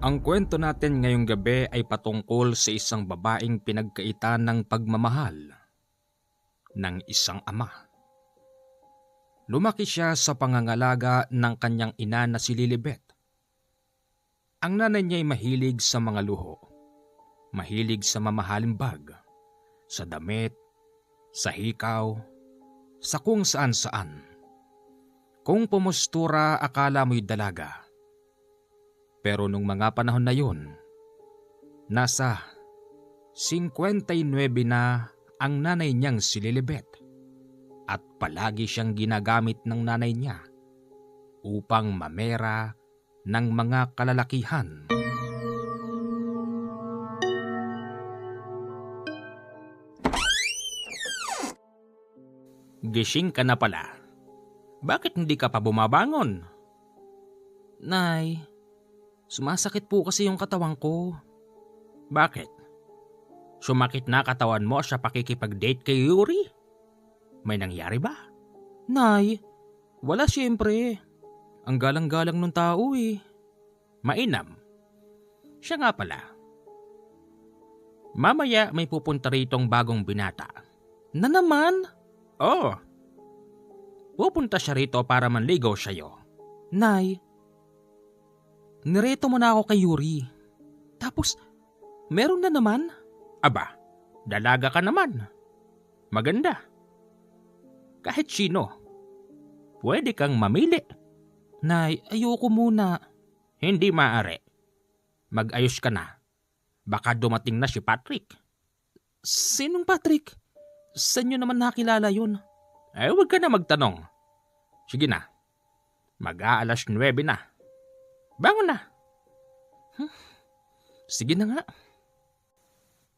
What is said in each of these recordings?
Ang kwento natin ngayong gabi ay patungkol sa isang babaeng pinagkaitan ng pagmamahal ng isang ama. Lumaki siya sa pangangalaga ng kanyang ina na si Lilibet. Ang nanay niya ay mahilig sa mga luho, mahilig sa mamahaling bag, sa damit, sa hikaw, sa kung saan-saan. Kung pumustura, akala mo'y dalaga. Pero nung mga panahon na yun, nasa 59 na ang nanay niyang si Lilibet at palagi siyang ginagamit ng nanay niya upang mamera ng mga kalalakihan. Gising ka na pala. Bakit hindi ka pa bumabangon? Nay, sumasakit po kasi yung katawan ko. Bakit? Sumakit na katawan mo sa pakikipag-date kay Yuri? May nangyari ba? Nay, wala siyempre. Ang galang-galang nung tao eh. Mainam. Siya nga pala. Mamaya may pupunta ritong bagong binata. Na naman? Oo. Pupunta siya rito para manligaw sa'yo. Nay, nireto mo na ako kay Yuri. Tapos, meron na naman? Aba, dalaga ka naman. Maganda. Kahit sino. Pwede kang mamili. Nay, ayoko muna. Hindi maaari. Mag-ayos ka na. Baka dumating na si Patrick. Sinong Patrick? Saan nyo naman nakilala yun? Huwag ka na magtanong. Sige na. Mag-aalas 9 na. Bangon na. Sige na nga.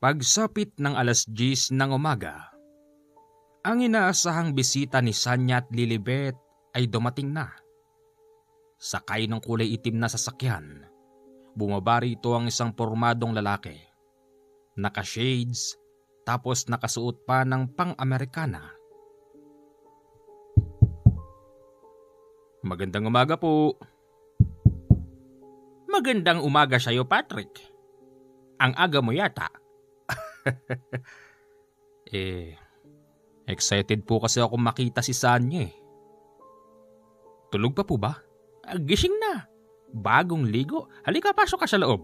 Pagsapit ng alas 10 ng umaga, ang inaasahang bisita ni Sanya at Lilibet ay dumating na. Sakay ng kulay itim na sasakyan, bumaba rito ang isang pormadong lalaki. Naka-shades, tapos nakasuot pa ng pang-Amerikana. Magandang umaga po. Magandang umaga sa'yo, Patrick. Ang aga mo yata. Excited po kasi ako makita si Sanya eh. Tulog pa po ba? Gising na. Bagong ligo. Halika, pasok ka sa loob.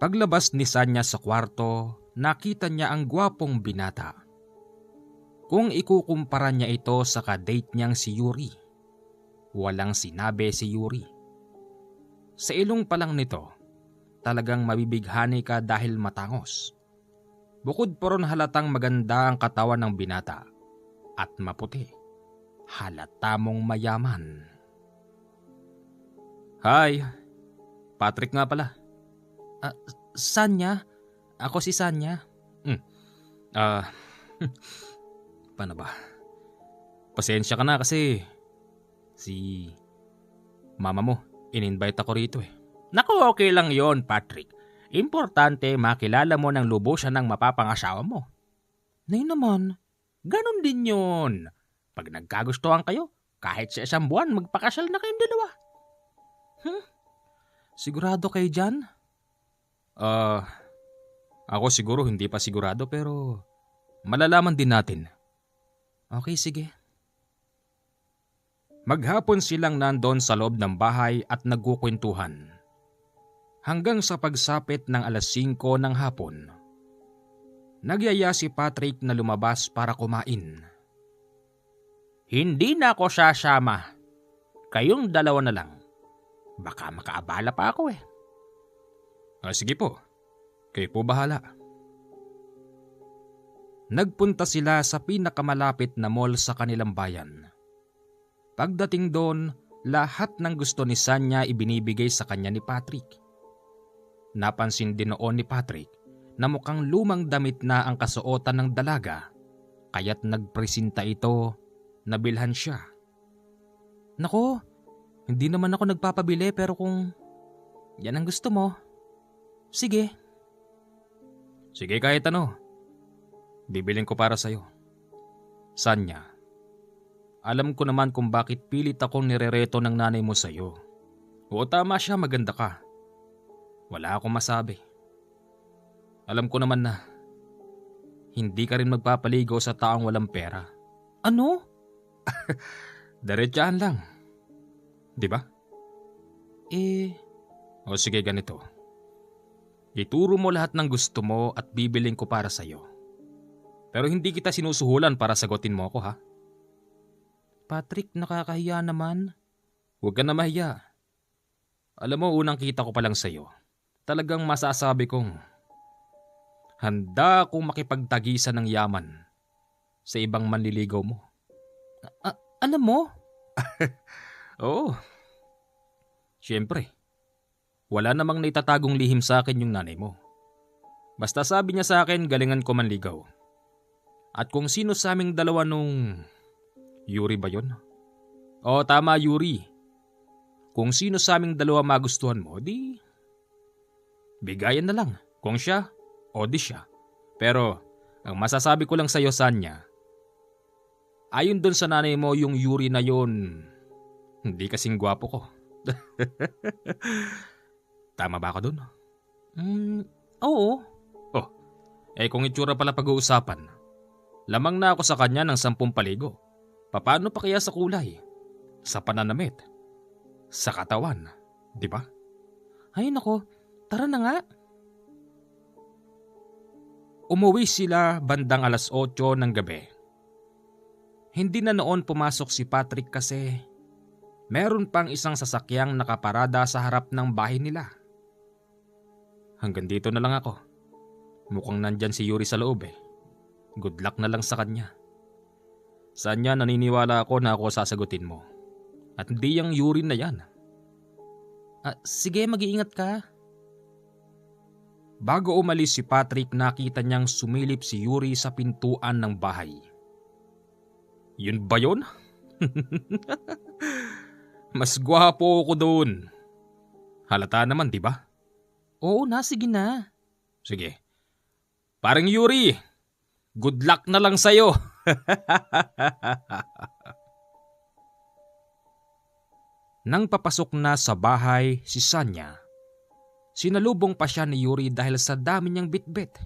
Paglabas ni Sanya sa kwarto, nakita niya ang gwapong binata. Kung ikukumpara niya ito sa kadate niyang si Yuri, walang sinabi si Yuri. Sa ilong pa lang nito, talagang mabibighani ka dahil matangos. Bukod pa ron halatang maganda ang katawan ng binata at maputi. Halata mong mayaman. Hi, Patrick nga pala. Sanya? Ako si Sanya. Paano ba? Pasensya ka na kasi si mama mo, in-invite ako rito eh. Naku, okay lang yon, Patrick. Importante makilala mo ng lubusan ng mapapangasawa mo. Nay naman. Ganon din yon. Pag nagkagustuhan kayo, kahit sa isang buwan, magpakasal na kayong dalawa. Sigurado kayo dyan? Ako siguro hindi pa sigurado pero malalaman din natin. Okay, sige. Maghapon silang nandon sa loob ng bahay at nagkukwentuhan. Hanggang sa pagsapit ng alas 5 ng hapon, nagyaya si Patrick na lumabas para kumain. Hindi na ako sasama. Kayong dalawa na lang. Baka makaabala pa ako eh. Sige po. Kayo po bahala. Nagpunta sila sa pinakamalapit na mall sa kanilang bayan. Pagdating doon, lahat ng gusto ni Sanya ibinibigay sa kanya ni Patrick. Napansin din noon ni Patrick na mukhang lumang damit na ang kasuotan ng dalaga, kaya't nagpresenta ito na bilhan siya. Nako, hindi naman ako nagpapabili pero kung yan ang gusto mo, sige. Sige kahit ano, bibilin ko para sa'yo. Sanya, alam ko naman kung bakit pilit akong nirereto ng nanay mo sa'yo. Oo, tama siya, maganda ka. Wala akong masabi. Alam ko naman na hindi ka rin magpapaligaw sa taong walang pera. Ano? Diretsahan lang. Di ba? Eh, O sige, ganito. Ituro mo lahat ng gusto mo at bibiling ko para sa'yo. Pero hindi kita sinusuhulan para sagutin mo ako, ha? Patrick, nakakahiya naman. Huwag ka na mahiya. Alam mo, unang kita ko pa lang sa'yo. Talagang masasabi kong handa akong makipagtagisan ng yaman sa ibang manliligaw mo. Alam mo? Oo. Siyempre, wala namang naitatagong lihim sa akin yung nanay mo. Basta sabi niya sa akin, galingan ko manligaw. At kung sino sa aming dalawa nung... Yuri ba yun? Oo, tama, Yuri. Kung sino sa aming dalawa magustuhan mo, di... bigayan na lang. Kung siya, o di siya. Pero, ang masasabi ko lang sa'yo, Sanya, ayon dun sa nanay mo, yung Yuri na yun, hindi kasing gwapo ko. Tama ba ako dun? Oo. Oh, kung itsura pala pag-uusapan, lamang na ako sa kanya ng 10 paligo. Paano pa kaya sa kulay? Sa pananamit? Sa katawan? Di ba? Ay nako, tara na nga. Umuwi sila bandang 8:00 ng gabi. Hindi na noon pumasok si Patrick kasi meron pang isang sasakyang nakaparada sa harap ng bahay nila. Hanggang dito na lang ako. Mukhang nandyan si Yuri sa loob eh. Good luck na lang sa kanya. Sanya, naniniwala ako na ako sasagutin mo. At hindi yung Yuri na yan. Sige, mag-iingat ka. Bago umalis si Patrick, nakita niyang sumilip si Yuri sa pintuan ng bahay. Yun ba yun? Mas gwapo ko doon. Halata naman, di ba? Oo na, sige na. Sige. Parang Yuri, good luck na lang sa'yo. Nang papasok na sa bahay si Sanya, sinalubong pa siya ni Yuri dahil sa dami niyang bitbit.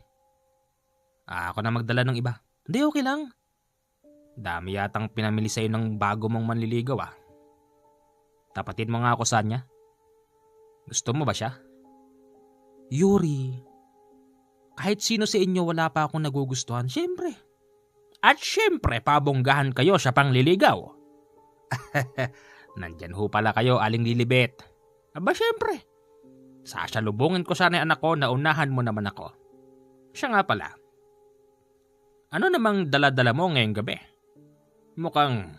Ako na magdala ng iba. Hindi, okay lang. Dami yatang pinamili sa'yo ng bago mong manliligaw ah. Tapatin mo nga ako, Sanya. Gusto mo ba siya? Yuri, kahit sino sa inyo wala pa akong nagugustuhan, syempre. At syempre, pabonggahan kayo sa pangliligaw. Nandyan ho pala kayo, Aling Lilibet. Aba syempre, sasalubungin ko sana yung anak ko na unahan mo naman ako. Siya nga pala. Ano namang dala-dala mo ngayong gabi? Mukhang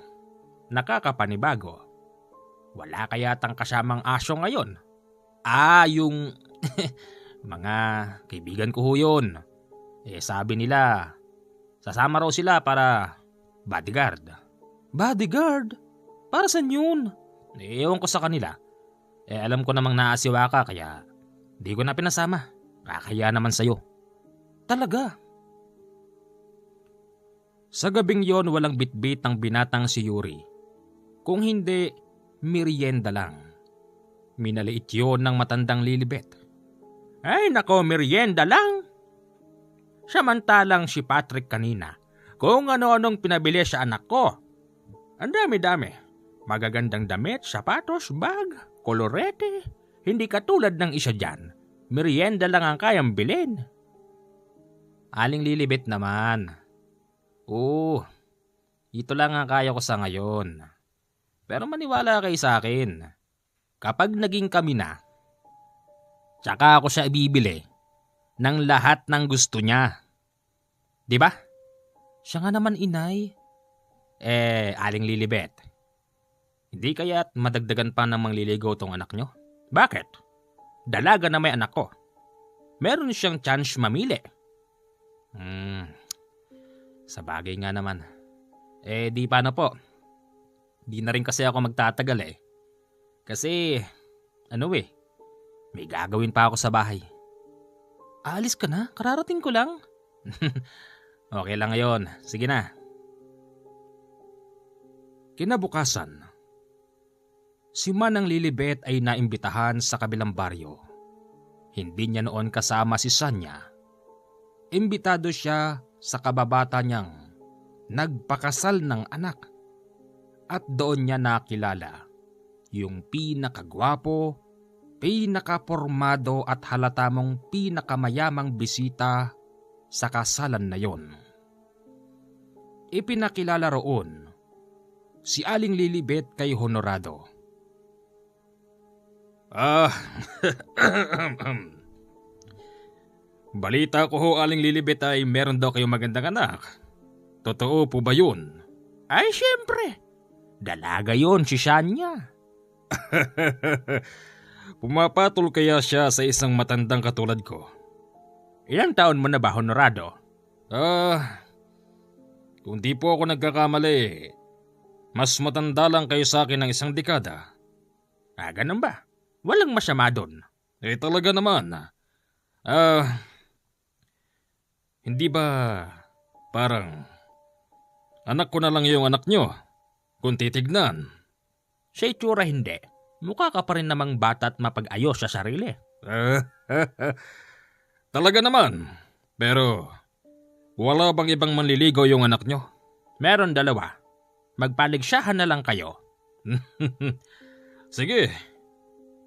nakakapanibago. Wala kaya tang kasamang aso ngayon? Yung mga kaibigan ko ho yun. Sabi nila, sasama raw sila para bodyguard. Bodyguard? Para saan yun? Ewan ko sa kanila. Alam ko namang naasiwa ka kaya di ko na pinasama. Kakaya naman sa'yo. Talaga? Sa gabing yon walang bitbit ang binatang si Yuri. Kung hindi, merienda lang. Minaliit yon ng matandang Lilibet. Ay nako, merienda lang. Samantalang si Patrick kanina, kung ano-anong pinabili sa anak ko. Ang dami-dami. Magagandang damit, sapatos, bag, kolorete. Hindi katulad ng isa dyan. Merienda lang ang kayang bilhin. Aling Lilibet naman. Ito lang ang kaya ko sa ngayon. Pero maniwala kayo sa akin. Kapag naging kami na, tsaka ako siya ibibili ng lahat ng gusto niya. Di ba? Siya nga naman, inay. Aling Lilibet, hindi kaya't madagdagan pa ng mangliligaw tong anak nyo? Bakit? Dalaga na may anak ko. Meron siyang chance mamili. Sa bagay nga naman. Di paano po? Di na rin kasi ako magtatagal eh. Kasi, may gagawin pa ako sa bahay. Aalis ka na? Kararating ko lang. Okay lang ngayon. Sige na. Kinabukasan, Si Manang Lilibet ay naimbitahan sa kabilang baryo. Hindi niya noon kasama si Sanya. Imbitado siya sa kababata niyang nagpakasal ng anak. At doon niya nakilala yung pinakagwapo, pinakapormado at halata mong pinakamayamang bisita sa kasalan na yon. Ipinakilala roon si Aling Lilibet kay Honorado. Balita ko ho, Aling Lilibet, ay meron daw kayong magandang anak. Totoo po ba yun? Ay, syempre. Dalaga yon si Sanya. Pumapatol kaya siya sa isang matandang katulad ko? Ilang taon mo na ba, Honorado? Kung di po ako nagkakamali, mas matanda lang kayo sa akin ng isang dekada. Ganun ba? Walang masama doon. Talaga naman. Hindi ba parang anak ko na lang yung anak nyo kung titignan? Sa itsura hindi. Mukha ka pa rin namang bata at mapag-ayos sa sarili. Talaga naman. Pero wala bang ibang manliligaw yung anak nyo? Meron dalawa. Magpaligsahan na lang kayo. Sige.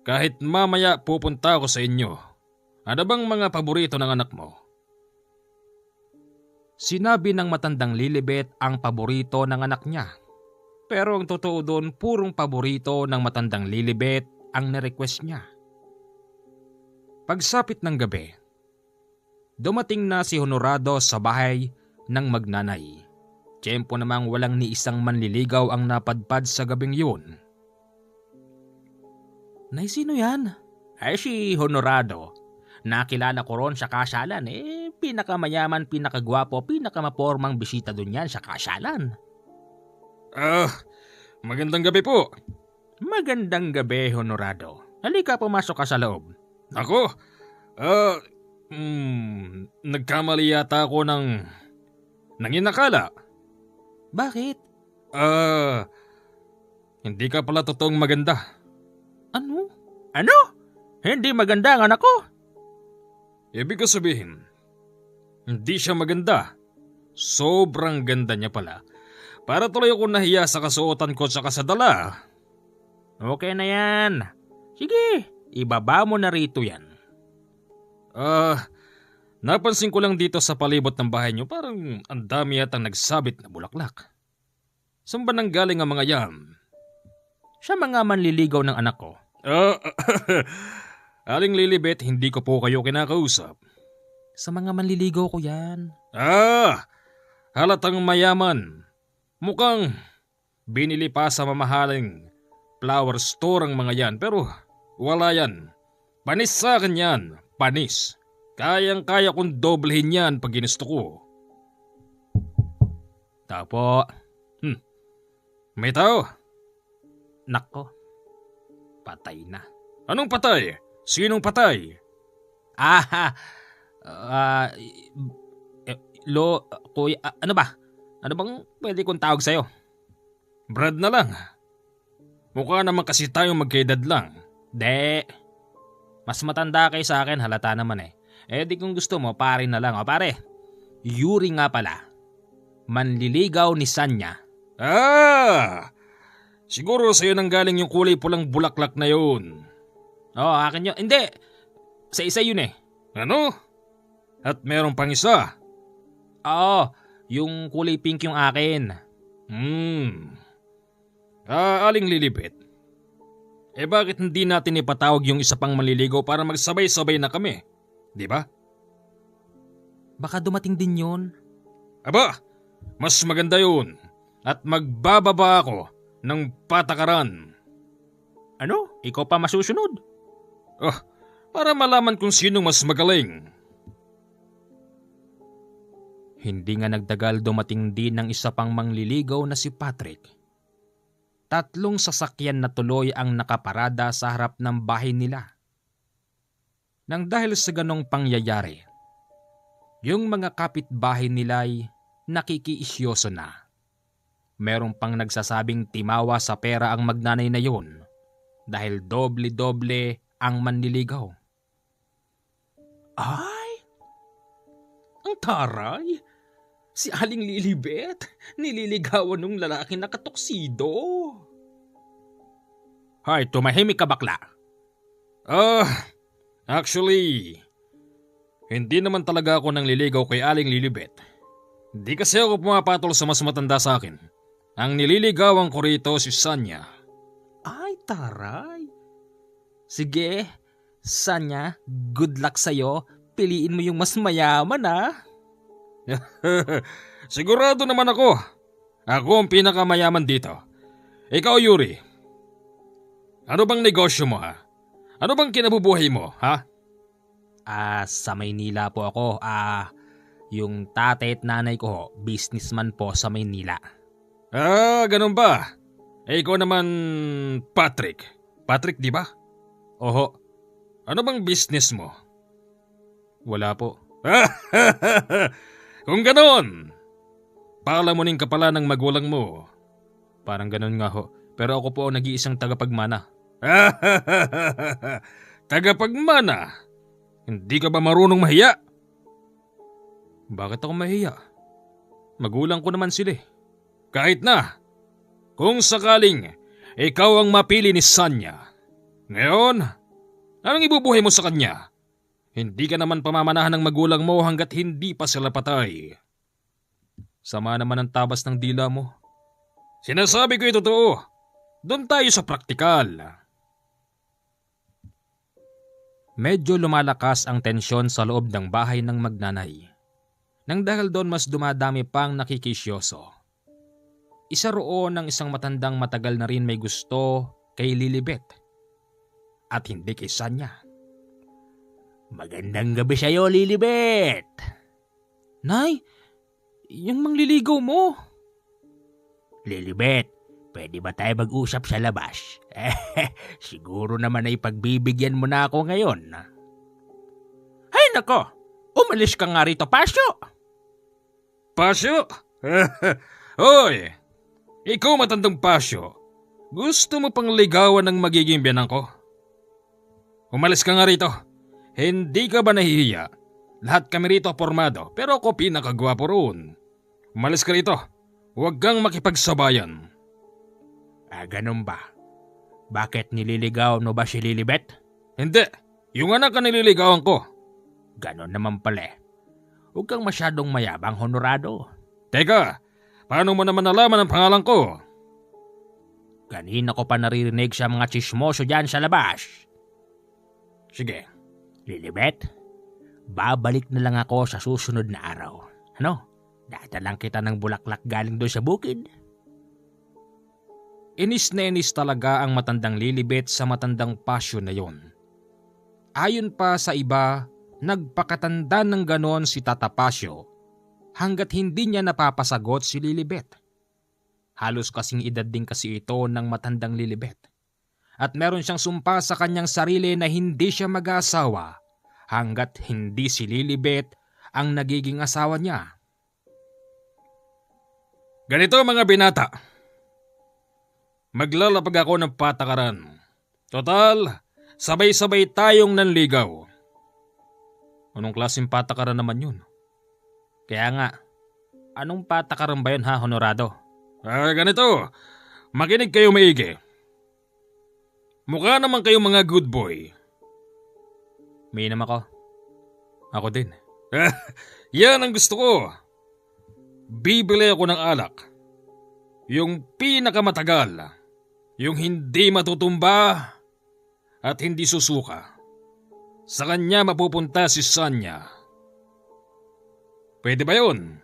Kahit mamaya pupunta ako sa inyo. Ano bang mga paborito ng anak mo? Sinabi ng matandang Lilibet ang paborito ng anak niya. Pero ang totoo doon, purong paborito ng matandang Lilibet ang nirequest niya. Pagsapit ng gabi, dumating na si Honorado sa bahay ng magnanay. Tiyempo namang walang ni isang manliligaw ang napadpad sa gabing yun. Nay, sino yan? Ay, si Honorado. Nakilala ko ron sa kasalan. Pinakamayaman, pinakagwapo, pinakamapormang bisita dun yan sa kasalan. Magandang gabi po. Magandang gabi, Honorado. Halika, pumasok ka sa loob. Ako? Nagkamali yata ako ng inakala. Bakit? Hindi ka pala totoong maganda. Ano? Hindi maganda ang anak ko? Ibig ko sabihin, hindi siya maganda. Sobrang ganda niya pala. Para tuloy ako nahiya sa kasuotan ko sa kasadala. Okay na yan. Sige, ibaba mo na rito yan. Napansin ko lang dito sa palibot ng bahay niyo, parang ang dami yatang nagsabit na bulaklak. Saan ba nanggaling ang mga yan? Sa mga manliligaw ng anak ko. Aling Lilibet, hindi ko po kayo kinakausap. Sa mga manliligaw ko yan. Halatang mayaman. Mukhang binili pa sa mamahaling flower store ang mga yan, pero wala yan. Panis sa akin yan, panis. Kayang-kaya kong doblehin yan pag ginusto ko. Tapo. May tao. Nako. Patay na. Anong patay? Sinong patay? Kuya, ano ba? Ano bang pwede kong tawag sa'yo? Brad na lang. Mukha naman kasi tayong magkaedad lang. De. Mas matanda kayo sa akin, halata naman eh. Di kung gusto mo, pare na lang. O pare, Yuri nga pala. Manliligaw ni Sanya. Siguro sa'yo nang galing yung kulay pulang bulaklak na yun. Akin yun. Hindi. Sa isa yun eh. Ano? At meron pang isa? Oo, yung kulay pink yung akin. Aling Lilibet. Bakit hindi natin ipatawag yung isa pang manliligaw para magsabay-sabay na kami? Di ba? Baka dumating din yun. Aba, mas maganda yun. At magbababa ako ng patakaran. Ano? Ikaw pa masusunod? Para malaman kung sino mas magaling. Hindi nga nagtagal, dumating din ng isa pang manliligaw na si Patrick. 3 sasakyan na tuloy ang nakaparada sa harap ng bahay nila. Nang dahil sa ganong pangyayari, yung mga kapitbahay nila'y nakikiisyoso na. Meron pang nagsasabing timawa sa pera ang magnanay na yun dahil doble-doble ang manliligaw. Ay, ang taray! Si Aling Lilibet, nililigawan ng lalaki na katuksido. Hay, tumahimik ka bakla. Actually, hindi naman talaga ako nang liligaw kay Aling Lilibet. Di kasi ako pumapatol sa mas matanda sa akin. Ang nililigawan ko rito si Sanya. Ay, taray. Sige, Sanya, good luck sa'yo. Piliin mo yung mas mayaman Sigurado naman ako. Ako ang pinakamayaman dito. Ikaw, Yuri. Ano bang negosyo mo Ano bang kinabubuhay mo Sa Maynila po ako. Yung tatay at nanay ko businessman po sa Maynila. Ganun ba? Ikaw naman, Patrick. Patrick, di ba? Oho. Ano bang business mo? Wala po. Kung ganon, palamunin ka pala ng magulang mo. Parang ganon nga ho. Pero ako po ang nag-iisang tagapagmana. Tagapagmana? Hindi ka ba marunong mahiya? Bakit ako mahiya? Magulang ko naman sila. Kahit na, kung sakaling ikaw ang mapili ni Sanya, ngayon, anong ibubuhay mo sa kanya? Hindi ka naman pamamanahan ng magulang mo hanggat hindi pa sila patay. Sama naman ang tabas ng dila mo. Sinasabi ko ito totoo. Doon tayo sa praktikal. Medyo lumalakas ang tensyon sa loob ng bahay ng magnanay. Nang dahil doon mas dumadami pang nakikisyoso. Isa roon ng isang matandang matagal na rin may gusto kay Lilibet. At hindi kay Sanya. Magandang gabi sa'yo, Lilibet. Nay, yung mangliligaw mo. Lilibet, pwede ba tayo mag-usap sa labas? Siguro naman ay pagbibigyan mo na ako ngayon. Ay nako, umalis ka nga rito, Pasyo. Pasyo? Hoy, ikaw matandang Pasyo. Gusto mo pang ligawan ng magiging biyanan ko? Umalis ka nga rito. Hindi ka ba nahihiya? Lahat kami rito pormado pero ako pinakagwapo roon. Umalis ka rito. Huwag kang makipagsabayan. Ganun ba? Bakit nililigaw mo ba si Lilibet? Hindi. Yung anak ka nililigawan ko. Ganon naman pala. Huwag kang masyadong mayabang, Honorado. Teka, paano mo naman nalaman ang pangalan ko? Kanina ko pa naririnig sa mga tsismoso dyan sa labas. Sige. Lilibet, babalik na lang ako sa susunod na araw. Ano? Dadalang kita ng bulaklak galing doon sa bukid. Inis na inis talaga ang matandang Lilibet sa matandang Pasyo na yon. Ayon pa sa iba, nagpakatanda ng ganon si Tata Pasyo hanggat hindi niya napapasagot si Lilibet. Halos kasing edad din kasi ito ng matandang Lilibet. At meron siyang sumpa sa kanyang sarili na hindi siya mag-aasawa hanggat hindi si Lilibet ang nagiging asawa niya. Ganito mga binata. Maglalapag ako ng patakaran. Total, sabay-sabay tayong nanligaw. Anong klaseng patakaran naman yun? Kaya nga, anong patakaran ba yun Honorado? Ganito. Makinig kayo maigi. Mukha naman kayong mga good boy. Mainam ako. Ako din. Yan ang gusto ko. Bibili ako ng alak. Yung pinakamatagal. Yung hindi matutumba at hindi susuka. Sa kanya mapupunta si Sanya. Pwede ba yun?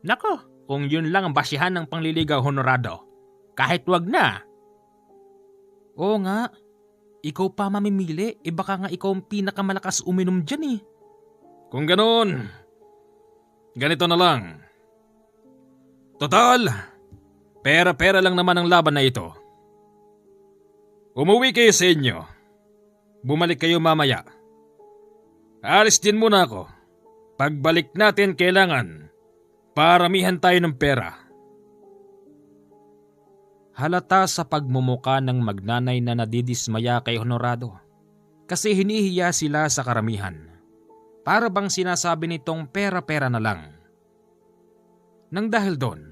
Nako, kung yun lang ang basihan ng pangliligaw, Honorado. Kahit wag na. Oo nga. Ikaw pa mamimili, baka nga ikaw ang pinakamalakas uminom dyan Kung ganoon, ganito na lang. Total, pera-pera lang naman ang laban na ito. Umuwi kayo sa inyo. Bumalik kayo mamaya. Alis din muna ako. Pagbalik natin kailangan paramihan tayo ng pera. Halata sa pagmumuka ng magnanay na nadidismaya kay Honorado kasi hinihiya sila sa karamihan. Para bang sinasabi nitong pera-pera na lang. Nang dahil doon,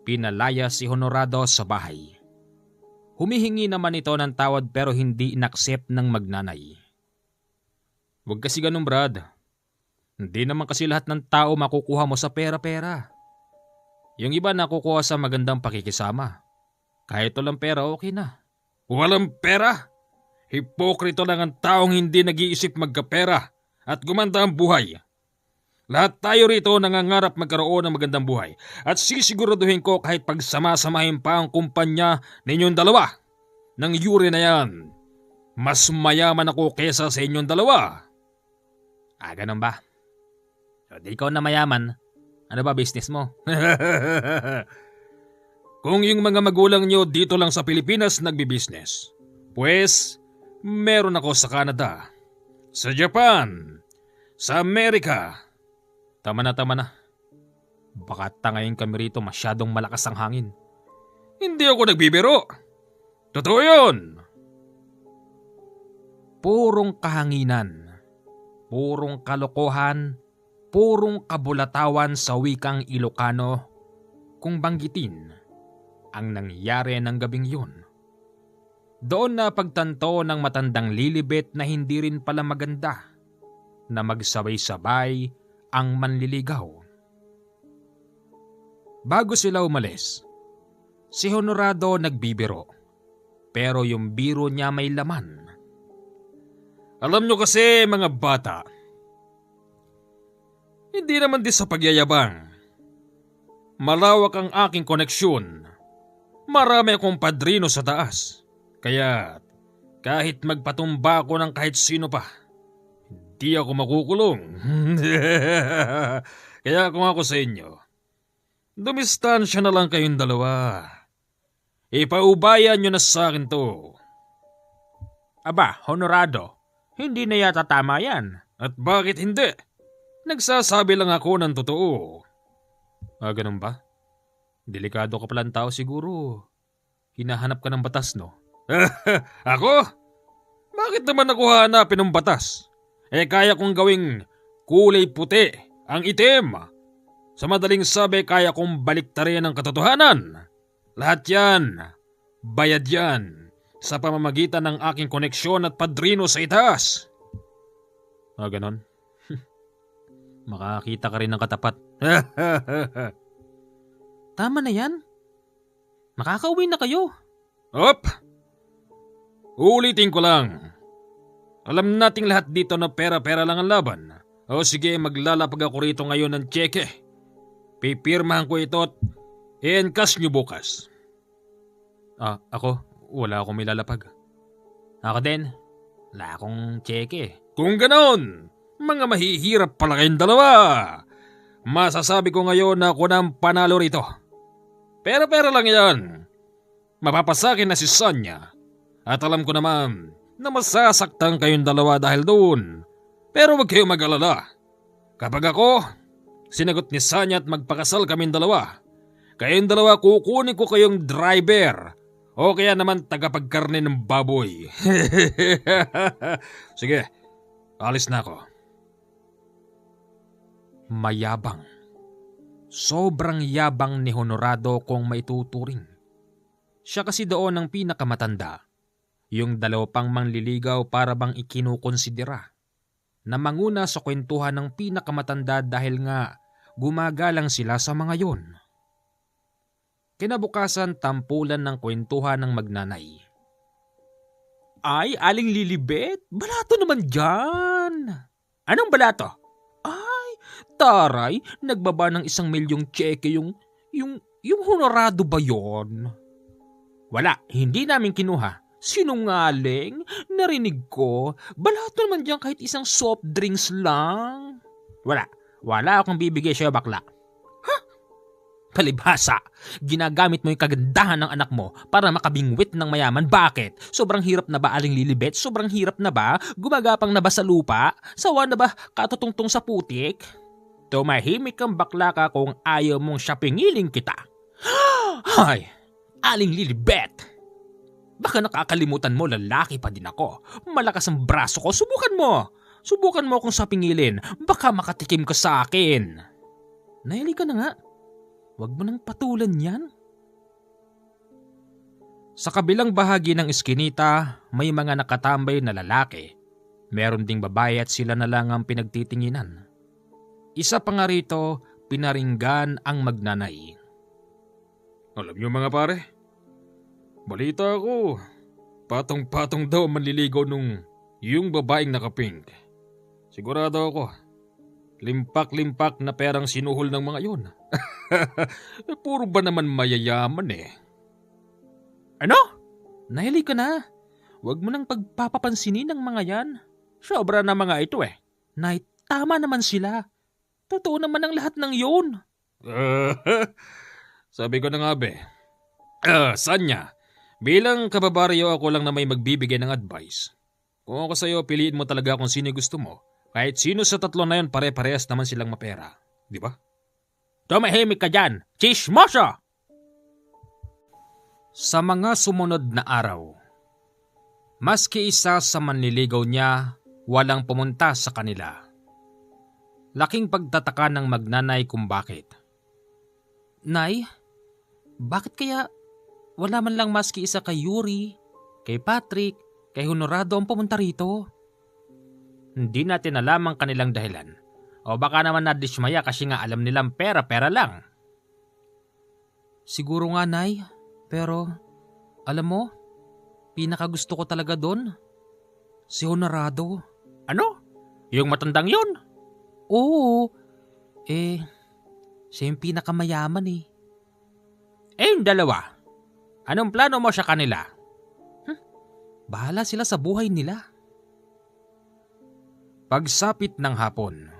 pinalaya si Honorado sa bahay. Humihingi naman ito ng tawad pero hindi inaccept ng magnanay. Huwag kasi ganun, Brad. Hindi naman kasi lahat ng tao makukuha mo sa pera-pera. Yung iba nakukuha sa magandang pakikisama. Kahit walang pera, okay na. Walang pera? Hipokrito lang ang taong hindi nag-iisip magkapera at gumanda ang buhay. Lahat tayo rito nangangarap magkaroon ng magandang buhay at sisiguraduhin ko kahit pagsama-samahin pa ang kumpanya ninyong dalawa. Nang yuri na yan, mas mayaman ako kesa sa inyong dalawa. Ganun ba? So, di ikaw na mayaman. Ano ba business mo? Kung yung mga magulang nyo dito lang sa Pilipinas nagbi-business, pues meron ako sa Canada, sa Japan, sa Amerika. Tama na. Baka tangayin kami rito, masyadong malakas ang hangin. Hindi ako nagbibiro. Totoo yun. Purong kahanginan, purong kalokohan, purong kabulatawan sa wikang Ilocano kung banggitin ang nangyari ng gabing yun. Doon na pagtanto ng matandang Lilibet na hindi rin pala maganda na magsabay-sabay ang manliligaw. Bago sila umalis, si Honorado nagbibiro, pero yung biro niya may laman. Alam nyo kasi mga bata, hindi naman din sa pagyayabang. Malawak ang aking koneksyon. Marami akong padrino sa taas. Kaya kahit magpatumba ako ng kahit sino pa, di ako makukulong. Kaya kung ako sa inyo, dumistansya na lang kayong dalawa. Ipaubayan nyo na sa akin to. Aba, Honorado, hindi na yata tama yan. At bakit hindi? Nagsasabi lang ako ng totoo. Ganun ba? Delikado ka palang tao siguro. Hinahanap ka ng batas, no? Ako? Bakit naman ako hanapin ng batas? Kaya kong gawing kulay puti ang itim. Sa madaling sabi, kaya kong baliktarin ang katotohanan. Lahat yan, bayad yan, sa pamamagitan ng aking koneksyon at padrino sa itaas. Ganon? Makakita ka rin ng katapat. Tama na yan. Makakauwi na kayo. Op! Ulitin ko lang. Alam nating lahat dito na pera-pera lang ang laban. O sige, maglalapag ako rito ngayon ng tseke. Pipirmahan ko ito at i-encash nyo bukas. Ako? Wala akong milalapag. Ako din. Wala akong tseke. Kung ganon, mga mahihirap pala kayong dalawa. Masasabi ko ngayon na ako na ang panalo rito. Pera-pera lang yan. Mapapasakin na si Sonia. At alam ko naman na masasaktan kayong dalawa dahil doon. Pero huwag kayong mag-alala. Kapag ako, sinagot ni Sonia at magpakasal kaming dalawa, kayong dalawa kukunin ko kayong driver o kaya naman tagapagkarne ng baboy. Sige, alis na ako. Mayabang. Sobrang yabang ni Honorado kung maituturing. Siya kasi doon ang pinakamatanda. Yung dalaw pang manliligaw para bang ikinukonsidera na manguna sa kwentuhan ng pinakamatanda dahil nga gumagalang sila sa mga yon. Kinabukasan, tampulan ng kwentuhan ng magnanay. Ay, Aling Lilibet, balato naman dyan. Anong balato? Ay, taray, nagbaba ng 1,000,000 tseke yung Honorado ba yon? Wala, hindi namin kinuha. Sinungaling? Narinig ko. Balato naman dyan kahit isang soft drinks lang. Wala akong bibigay sa'yo, bakla. Palibhasa, ginagamit mo yung kagandahan ng anak mo para makabingwit ng mayaman. Bakit? Sobrang hirap na ba, Aling Lilibet? Sobrang hirap na ba? Gumagapang na ba sa lupa? Sawa na ba katutungtong sa putik? Tumahimik kang bakla ka kung ayaw mong siya pingiling kita. Ay, Aling Lilibet! Baka nakakalimutan mo, lalaki pa din ako. Malakas ang braso ko, subukan mo! Subukan mo akong sapingilin, baka makatikim ka sa akin. Nay, halika na nga. Huwag mo nang patulan yan. Sa kabilang bahagi ng iskinita, may mga nakatambay na lalaki. Meron ding babae at sila na lang ang pinagtitinginan. Isa pa nga rito, pinaringgan ang magnanay. Alam niyo mga pare, balita ko, patong-patong daw manliligaw nung yung babaeng nakapink. Sigurado ako, limpak-limpak na perang sinuhol ng mga yun. Puro ba naman mayayaman eh. Ano? Nay, halika na. Huwag mo nang pagpapapansinin ng mga yan. Sobra na mga ito eh. Nay, tama naman sila. Totoo naman ang lahat ng yun. Sabi ko na nga be. Sanya, bilang kababaryo ako lang na may magbibigay ng advice. Kung ako sa'yo, piliin mo talaga kung sino gusto mo. Kahit sino sa tatlo na yun, pare-parehas naman silang mapera. Di ba? Tumahimik ka dyan, chismoso! Sa mga sumunod na araw, maski isa sa manliligaw niya, walang pumunta sa kanila. Laking pagtataka ng magnanay kung bakit. Nay, bakit kaya wala man lang maski isa kay Yuri, kay Patrick, kay Honorado ang pumunta rito? Hindi natin alam ang kanilang dahilan. O baka naman nadismaya kasi nga alam nilang pera-pera lang. Siguro nga, Nay. Pero, alam mo, pinakagusto ko talaga doon, si Honorado. Ano? Yung matandang yun? Oo. Siya yung pinakamayaman eh. Yung dalawa. Anong plano mo sa kanila? Bahala sila sa buhay nila. Pagsapit ng hapon,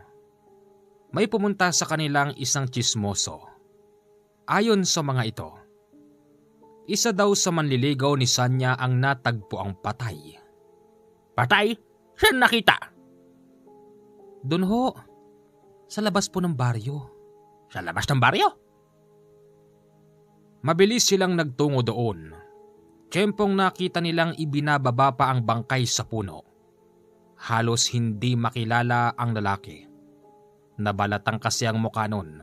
may pumunta sa kanilang isang tsismoso. Ayon sa mga ito, isa daw sa manliligaw ni Sanya ang natagpo ang patay. Patay? Saan nakita? Doon ho, sa labas po ng baryo. Sa labas ng baryo? Mabilis silang nagtungo doon. Tiyempong nakita nilang ibinababa pa ang bangkay sa puno. Halos hindi makilala ang lalaki. Nabalatang kasi ang mukha nun.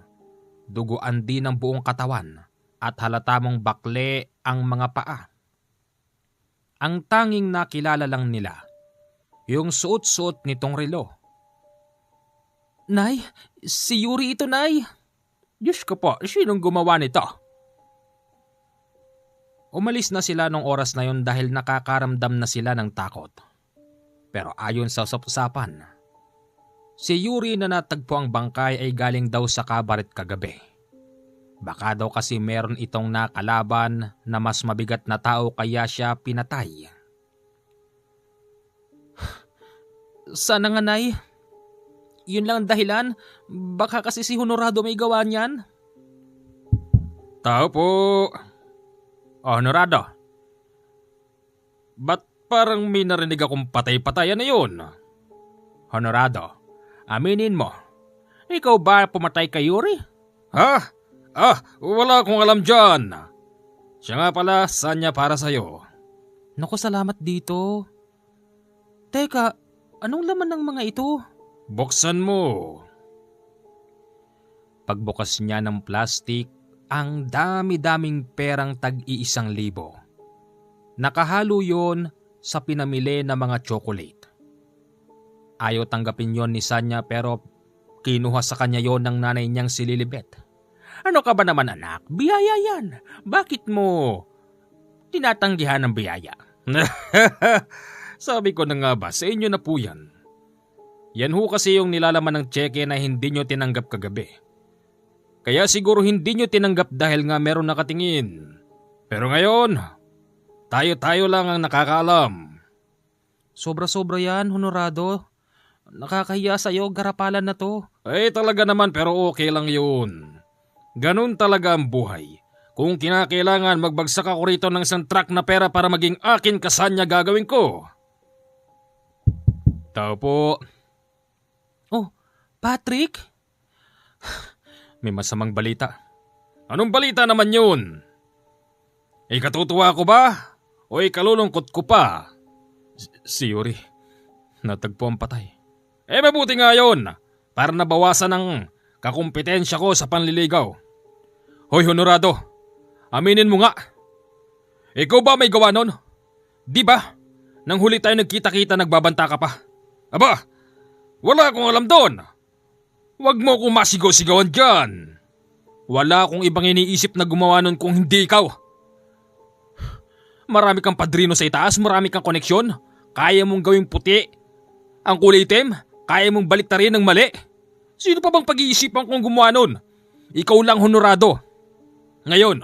Duguan din ang buong katawan at halata mong bakle ang mga paa. Ang tanging nakilala lang nila, yung suot-suot nitong relo. Nay, si Yuri ito, Nay. Diyos ko po, sinong gumawa nito? Umalis na sila nung oras na yon dahil nakakaramdam na sila ng takot. Pero ayon sa usapan, si Yuri na natagpo ang bangkay ay galing daw sa kabaret kagabi. Baka daw kasi meron itong nakalaban na mas mabigat na tao kaya siya pinatay. Sana nga, Nay. Yun lang ang dahilan. Baka kasi si Honorado may gawa niyan. Tao po. Honorado. Ba't parang may narinig akong patay-patayan na yun? Honorado, aminin mo. Ikaw ba pumatay kay Yuri? Ha? Wala akong alam dyan. Siya nga pala, Sanya para sa'yo. Naku, salamat dito. Teka, anong laman ng mga ito? Buksan mo. Pagbukas niya ng plastik, ang dami-daming perang tag-1,000. Nakahalo yon sa pinamili na mga chocolate. Ayaw tanggapin yon ni Sanya pero kinuha sa kanya yon ng nanay niyang si Lilibet. Ano ka ba naman anak? Biyaya yan. Bakit mo tinatanggihan ng biyaya? Sabi ko na nga ba, sa inyo na po yan. Yan ho kasi yung nilalaman ng tseke na hindi nyo tinanggap kagabi. Kaya siguro hindi nyo tinanggap dahil nga meron nakatingin. Pero ngayon, tayo-tayo lang ang nakakaalam. Sobra-sobra yan, Honorado. Nakakahiya sa'yo, garapalan na to. Talaga naman pero okay lang yun. Ganun talaga ang buhay. Kung kinakailangan magbagsak ako rito ng isang truck na pera para maging akin ka, Sanya, gagawin ko. Tao po. Oh, Patrick? May masamang balita. Anong balita naman yun? Ikatutuwa ko ba? O ikalulungkot ko pa? Si Yuri, natagpo ang patay. Mabuti nga yun, para nabawasan ang kakumpetensya ko sa panliligaw. Hoy Honorado, aminin mo nga. Ikaw ba may gawa nun? Di ba? Nang huli tayo nagkita-kita nagbabanta ka pa. Aba, wala akong alam doon. Huwag mo akong masigaw-sigawan dyan. Wala akong ibang iniisip na gumawa nun kung hindi ikaw. Marami kang padrino sa itaas, marami kang koneksyon. Kaya mong gawing puti ang kulay itim, kaya mong baliktarin ng mali. Sino pa bang pag-iisipan kong gumawa nun? Ikaw lang, Honorado. Ngayon,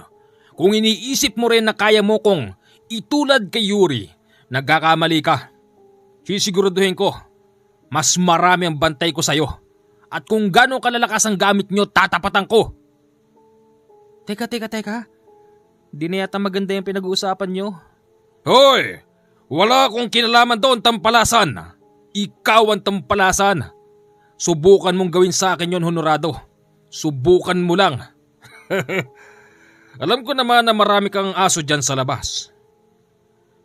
kung iniisip mo rin na kaya mo kong itulad kay Yuri, nagkakamali ka. Sisiguraduhin ko, mas marami ang bantay ko sa'yo. At kung gano'ng kalalakas ang gamit nyo, tatapatan ko. Teka. Di na yata maganda yung pinag-uusapan nyo. Hoy! Wala akong kinalaman doon, tampalasan. Ikaw ang tampalasan. Subukan mong gawin sa akin yon, Honorado. Subukan mo lang. Alam ko naman na marami kang aso dyan sa labas.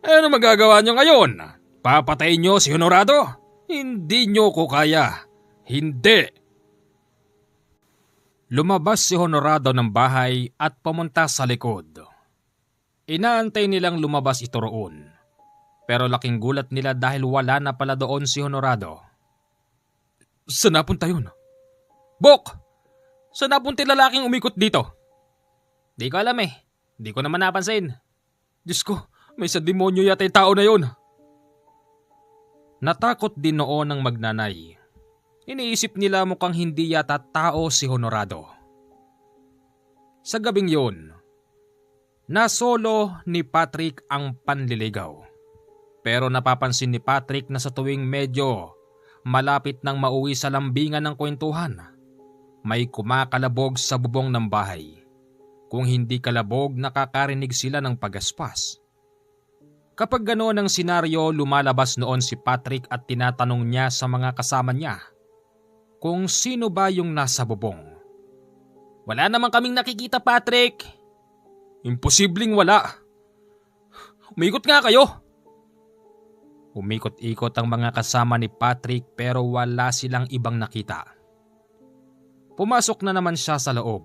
Ano magagawa nyo ngayon? Papatayin nyo si Honorado? Hindi nyo ko kaya. Hindi. Lumabas si Honorado ng bahay at pumunta sa likod. Inaantay nilang lumabas ito roon. Pero laking gulat nila dahil wala na pala doon si Honorado. Saan napunta yun? Bok! Saan napunta lalaking umikot dito? Di ko alam eh. Di ko naman napansin. Diyos ko, may sa demonyo yata yung tao na yun. Natakot din noon ang magnanay. Iniisip nila mukhang hindi yata tao si Honorado. Sa gabing yun, nasolo ni Patrick ang panliligaw. Pero napapansin ni Patrick na sa tuwing medyo malapit nang mauwi sa lambingan ng kwentuhan, may kumakalabog sa bubong ng bahay. Kung hindi kalabog, nakakarinig sila ng pagaspas. Kapag ganoon ang senaryo, lumalabas noon si Patrick at tinatanong niya sa mga kasama niya kung sino ba yung nasa bubong. Wala naman kaming nakikita, Patrick. Imposibleng wala. Umikot nga kayo. Umikot-ikot ang mga kasama ni Patrick pero wala silang ibang nakita. Pumasok na naman siya sa loob.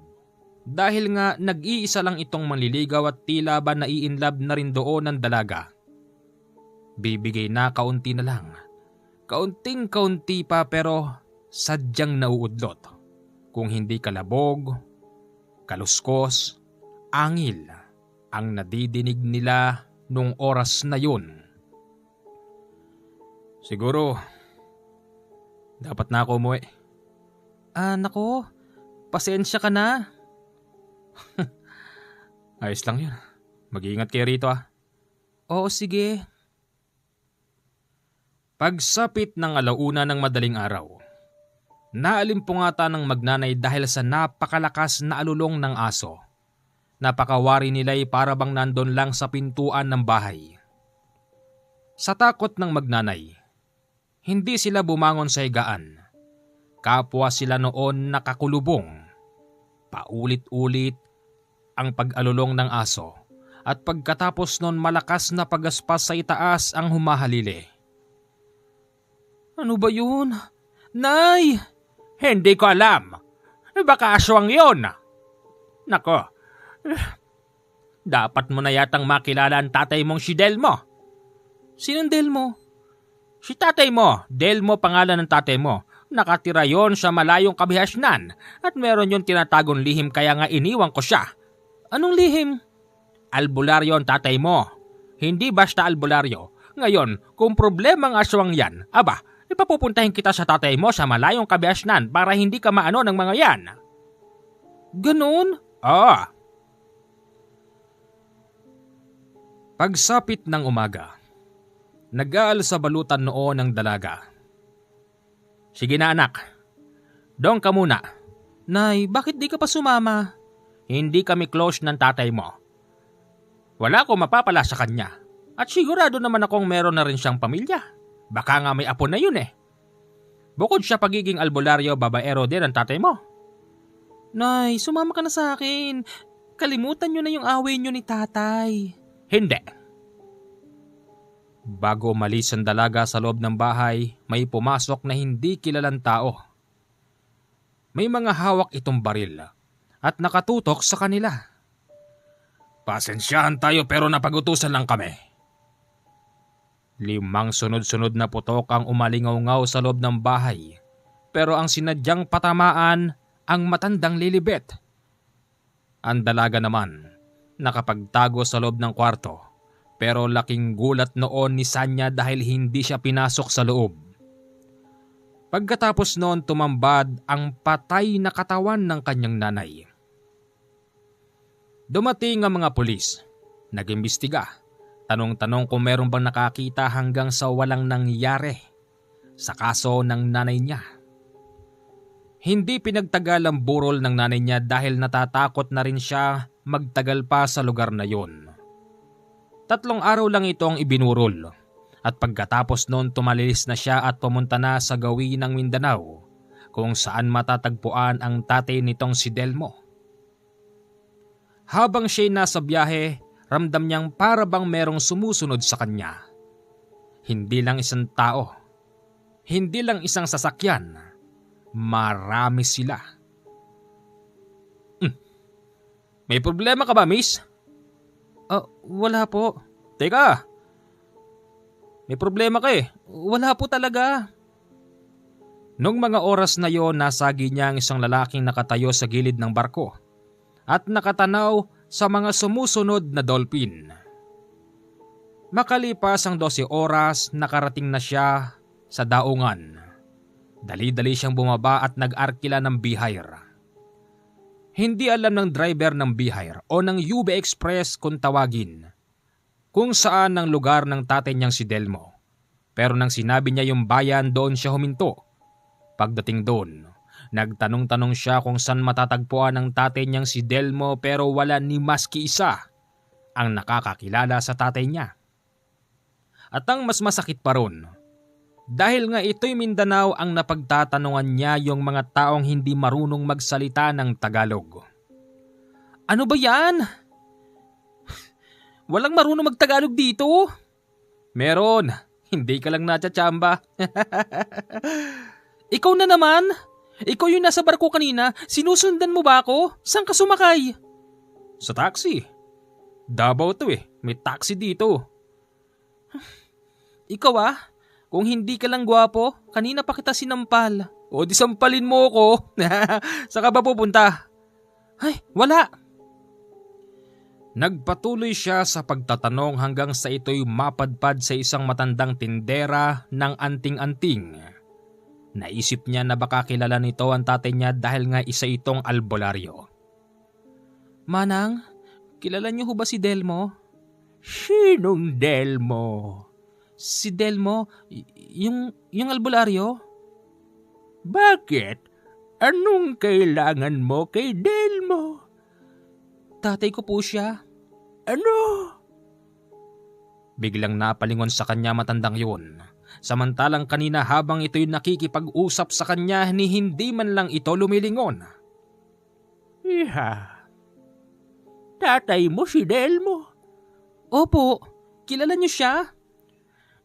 Dahil nga nag-iisa lang itong manliligaw at tila ba nai-inlove na rin doon ng dalaga. Bibigay na kaunti na lang. Kaunting-kaunti pa pero sadyang nauudlot. Kung hindi kalabog, kaluskos, angil ang nadidinig nila nung oras na yun. Siguro, dapat na ako umuwi. Nako, pasensya ka na. Ayos lang yun. Mag-iingat kayo rito Oo, sige. Pagsapit ng alauna ng madaling araw, naalimpungata ng magnanay dahil sa napakalakas na alulong ng aso. Napakawari nila'y para bang nandun lang sa pintuan ng bahay. Sa takot ng magnanay, hindi sila bumangon sa higaan. Kapwa sila noon nakakulubong. Paulit-ulit ang pag-alulong ng aso at pagkatapos noon malakas na pagaspas sa itaas ang humahalili. Ano ba yun? Nay! Hindi ko alam. Baka aswang yun. Nako, dapat mo na yatang makilala ang tatay mong si Delmo. Sinong Delmo? Si tatay mo, Delmo pangalan ng tatay mo. Nakatira yon sa malayong kabihasnan at meron yon tinatagong lihim kaya nga iniwan ko siya. Anong lihim? Albularyo ang tatay mo. Hindi basta albularyo. Ngayon, kung problema ang aswang yan, ipapupuntahin kita sa tatay mo sa malayong kabihasnan para hindi ka maano ng mga yan. Ganon? Oo. Pagsapit ng umaga, nag-aal sa balutan noon ng dalaga. Sige na anak, doon ka muna. Nay, bakit di ka pa sumama? Hindi kami close ng tatay mo. Wala akong mapapala sa kanya. At sigurado naman akong meron na rin siyang pamilya. Baka nga may apo na yun eh. Bukod sa pagiging albularyo, babaero din ang tatay mo. Nay, sumama ka na sa akin. Kalimutan nyo na yung away nyo ni tatay. Hindi. Bago umalis ang dalaga sa loob ng bahay, may pumasok na hindi kilalang tao. May mga hawak itong baril at nakatutok sa kanila. Pasensyahan tayo pero napagutusan lang kami. 5 sunod-sunod na putok ang umalingaw-ngaw sa loob ng bahay, pero ang sinadyang patamaan ang matandang Lilibet. Ang dalaga naman nakapagtago sa loob ng kwarto, pero laking gulat noon ni Sanya dahil hindi siya pinasok sa loob. Pagkatapos noon tumambad ang patay na katawan ng kanyang nanay. Dumating ang mga pulis, nag-imbestiga, tanong-tanong kung meron bang nakakita hanggang sa walang nangyari sa kaso ng nanay niya. Hindi pinagtagal ang burol ng nanay niya dahil natatakot na rin siya magtagal pa sa lugar na yon. 3 araw lang ito ang ibinurol at pagkatapos noon tumalis na siya at pumunta na sa gawin ng Mindanao kung saan matatagpuan ang tatay nitong si Delmo. Habang siya'y nasa biyahe, ramdam niyang para bang merong sumusunod sa kanya. Hindi lang isang tao, hindi lang isang sasakyan, marami sila. May problema ka ba, miss? Wala po. Teka, may problema ka eh. Wala po talaga. Nung mga oras na yon, nasagi niya ang isang lalaking nakatayo sa gilid ng barko at nakatanaw sa mga sumusunod na dolphin. Makalipas ang 12 oras, nakarating na siya sa daungan. Dali-dali siyang bumaba at nag-arkila ng Bihire. Hindi alam ng driver ng Bihire o ng UB Express kung tawagin kung saan ang lugar ng tatay niyang si Delmo. Pero nang sinabi niya yung bayan, doon siya huminto. Pagdating doon, nagtanong-tanong siya kung saan matatagpuan ang tatay niyang si Delmo pero wala ni maski isa ang nakakakilala sa tatay niya. At ang mas masakit pa ron, dahil nga ito'y Mindanao, ang napagtatanungan niya yung mga taong hindi marunong magsalita ng Tagalog. Ano ba yan? Walang marunong magtagalog dito. Meron, hindi ka lang natsatsamba. Ikaw na naman? Ikaw yung nasa barko kanina, sinusundan mo ba ako? Saan ka sumakay? Sa taxi. Davao to eh, may taxi dito. Ikaw kung hindi ka lang gwapo, kanina pa kita sinampal. O di sampalin mo ko. Saan ka ba pupunta? Ay, wala. Nagpatuloy siya sa pagtatanong hanggang sa ito'y mapadpad sa isang matandang tindera ng anting-anting. Naisip niya na baka kilala nito ang tatay niya dahil nga isa itong albularyo. Manang, kilala niyo ho ba si Delmo? Sinong Delmo? Si Delmo, yung albularyo? Bakit? Anong kailangan mo kay Delmo? Tatay ko po siya. Ano? Biglang napalingon sa kanya matandang yun. Samantalang kanina habang ito'y nakikipag-usap sa kanya ni hindi man lang ito lumilingon. Iha, tatay mo si Delmo? Opo, kilala niyo siya?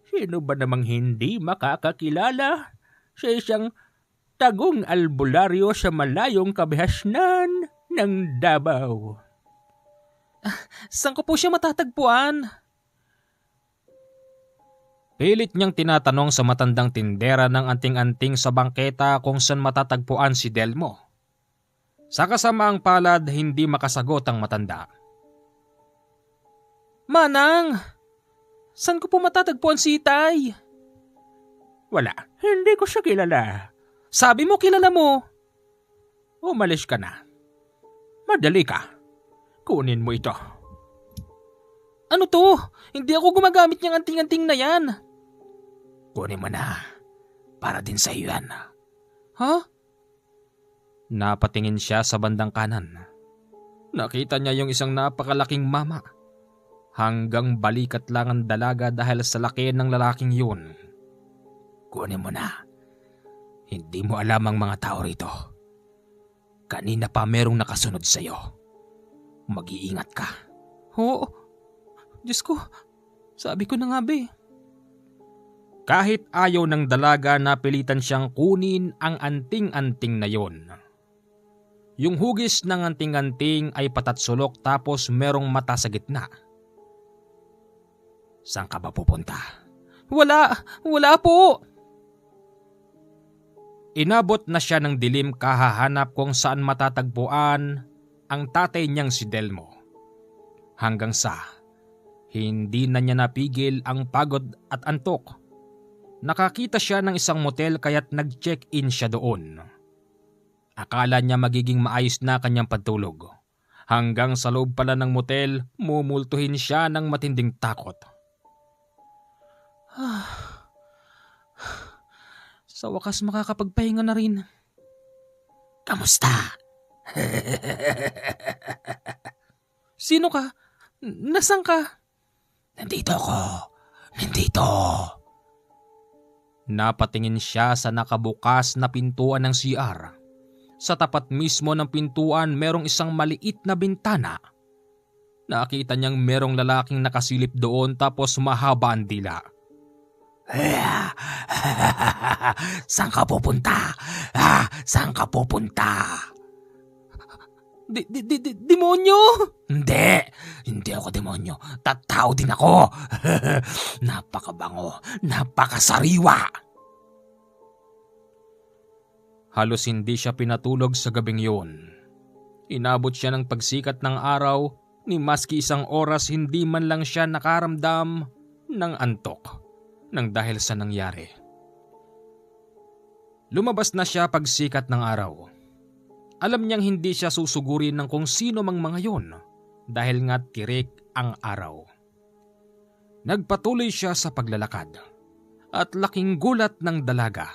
Sino ba namang hindi makakakilala sa isang tagong albularyo sa malayong kabihasnan ng Davao? Saan ko po siya matatagpuan? Pilit niyang tinatanong sa matandang tindera ng anting-anting sa bangketa kung saan matatagpuan si Delmo. Sa kasamaang palad, hindi makasagot ang matanda. Manang, saan ko po matatagpuan si Itay? Wala, hindi ko siya kilala. Sabi mo kilala mo. Umalis ka na. Madali ka. Kunin mo ito. Ano to? Hindi ako gumagamit niyang anting-anting na yan. Kunin mo na. Para din sa iyo yan. Ha? Napatingin siya sa bandang kanan. Nakita niya yung isang napakalaking mama. Hanggang balikat lang ang dalaga dahil sa laki ng lalaking yun. Kunin mo na. Hindi mo alam ang mga tao rito. Kanina pa merong nakasunod sa iyo. Mag-iingat ka. Oo, Diyos ko, sabi ko na nga be. Kahit ayaw ng dalaga, napilitan siyang kunin ang anting-anting na yon. Yung hugis ng anting-anting ay patatsulok tapos merong mata sa gitna. Saan ka ba pupunta? Wala po. Inabot na siya ng dilim kahahanap kung saan matatagpuan ang tatay niyang si Delmo. Hanggang sa hindi na niya napigil ang pagod at antok. Nakakita siya ng isang motel kaya't nag-check-in siya doon. Akala niya magiging maayos na kanyang pagtulog. Hanggang sa loob pala ng motel, mumultuhin siya ng matinding takot. Sa wakas makakapagpahinga na rin. Kamusta? Sino ka? Nasaan ka? Nandito ako. Nandito. Napatingin siya sa nakabukas na pintuan ng CR. Sa tapat mismo ng pintuan merong isang maliit na bintana. Nakita niyang merong lalaking nakasilip doon tapos mahaba ang dila. Saan ka pupunta? Saan ka pupunta? Demonyo! Hindi ako demonyo. Tattao din ako. Napakabango, napakasariwa. Halos hindi siya pinatulog sa gabing yun. Inabot siya ng pagsikat ng araw ni maski isang oras hindi man lang siya nakaramdam ng antok nang dahil sa nangyari. Lumabas na siya pagsikat ng araw. Alam niyang hindi siya susugurin ng kung sino mang mga yon dahil nga tirik ang araw. Nagpatuloy siya sa paglalakad at laking gulat ng dalaga.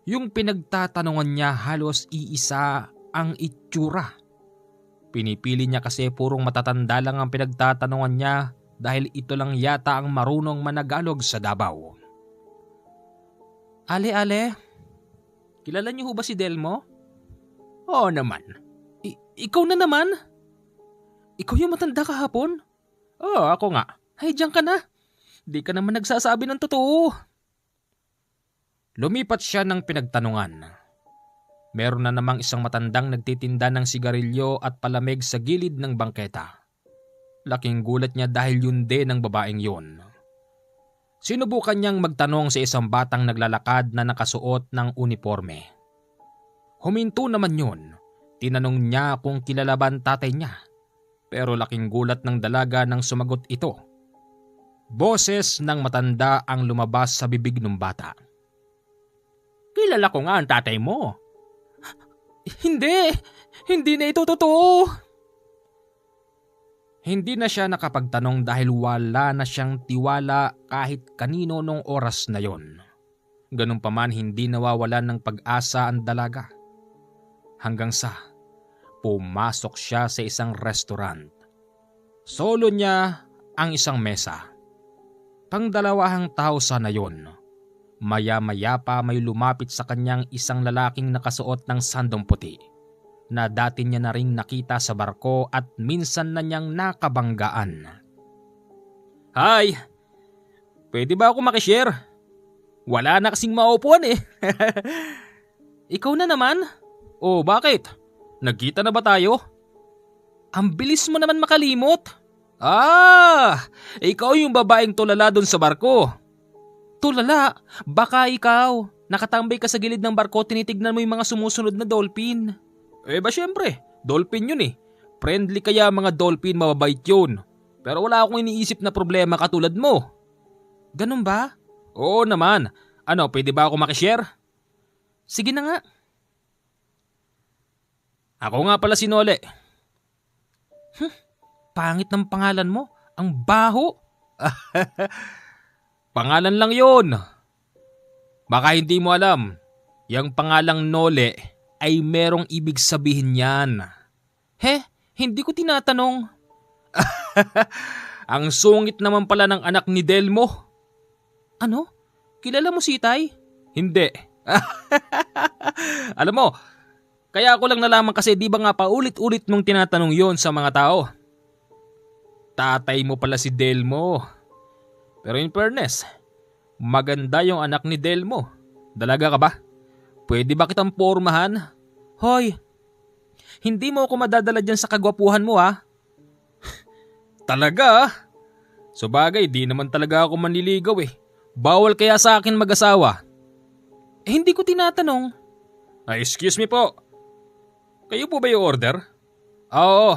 Yung pinagtatanungan niya halos iisa ang itsura. Pinipili niya kasi purong matatanda lang ang pinagtatanungan niya dahil ito lang yata ang marunong managalog sa Davao. Ale, kilala niyo ho ba si Delmo? Oo naman. Ikaw na naman? Ikaw yung matanda kahapon? Oo, ako nga. Ay, diyan ka na. Di ka naman nagsasabi ng totoo. Lumipat siya ng pinagtanungan. Meron na namang isang matandang nagtitinda ng sigarilyo at palamig sa gilid ng bangketa. Laking gulat niya dahil yun din ang babaeng yun. Sinubukan niyang magtanong sa isang batang naglalakad na nakasuot ng uniforme. Huminto naman yun. Tinanong niya kung kilala ba ang tatay niya. Pero laking gulat ng dalaga nang sumagot ito. Boses ng matanda ang lumabas sa bibig ng bata. Kilala ko nga ang tatay mo. Hindi na ito totoo. Hindi na siya nakapagtanong dahil wala na siyang tiwala kahit kanino nung oras na yon. Ganun pa man hindi nawawalan ng pag-asa ang dalaga. Hanggang sa pumasok siya sa isang restaurant. Solo niya ang isang mesa. Pangdalawahang tao sana yon. Maya-maya pa may lumapit sa kanyang isang lalaking nakasuot ng sandong puti na dati niya na ring nakita sa barko at minsan na niyang nakabanggaan. Hi! Pwede ba ako makishare? Wala na kasing maupuan eh. Ikaw na naman? Oh, bakit? Nagkita na ba tayo? Ang bilis mo naman makalimot. Ikaw yung babaeng tulala doon sa barko. Tulala? Baka ikaw. Nakatambay ka sa gilid ng barko, tinitignan mo yung mga sumusunod na dolphin. Ba syempre, dolphin yun eh. Friendly kaya mga dolphin, mababait yun. Pero wala akong iniisip na problema katulad mo. Ganun ba? Oo naman. Ano, pwede ba ako makishare? Sige na nga. Ako nga pala si Nole. Pangit ng pangalan mo. Ang baho. Pangalan lang yun. Baka hindi mo alam. Yang pangalang Nole ay merong ibig sabihin yan. Hindi ko tinatanong. Ang sungit naman pala ng anak ni Delmo. Ano? Kilala mo si Itay? Hindi. Alam mo, Kaya ako lang nalaman kasi di ba nga paulit-ulit mong tinatanong yon sa mga tao. Tatay mo pala si Delmo. Pero in fairness, maganda yung anak ni Delmo. Dalaga ka ba? Pwede ba kitang pormahan? Hoy, hindi mo ako madadala dyan sa kagwapuhan mo ha. Talaga? So bagay, di naman talaga ako manliligaw eh. Bawal kaya sa akin mag-asawa? Hindi ko tinatanong. Excuse me po. Kayo po ba yung order? Oo.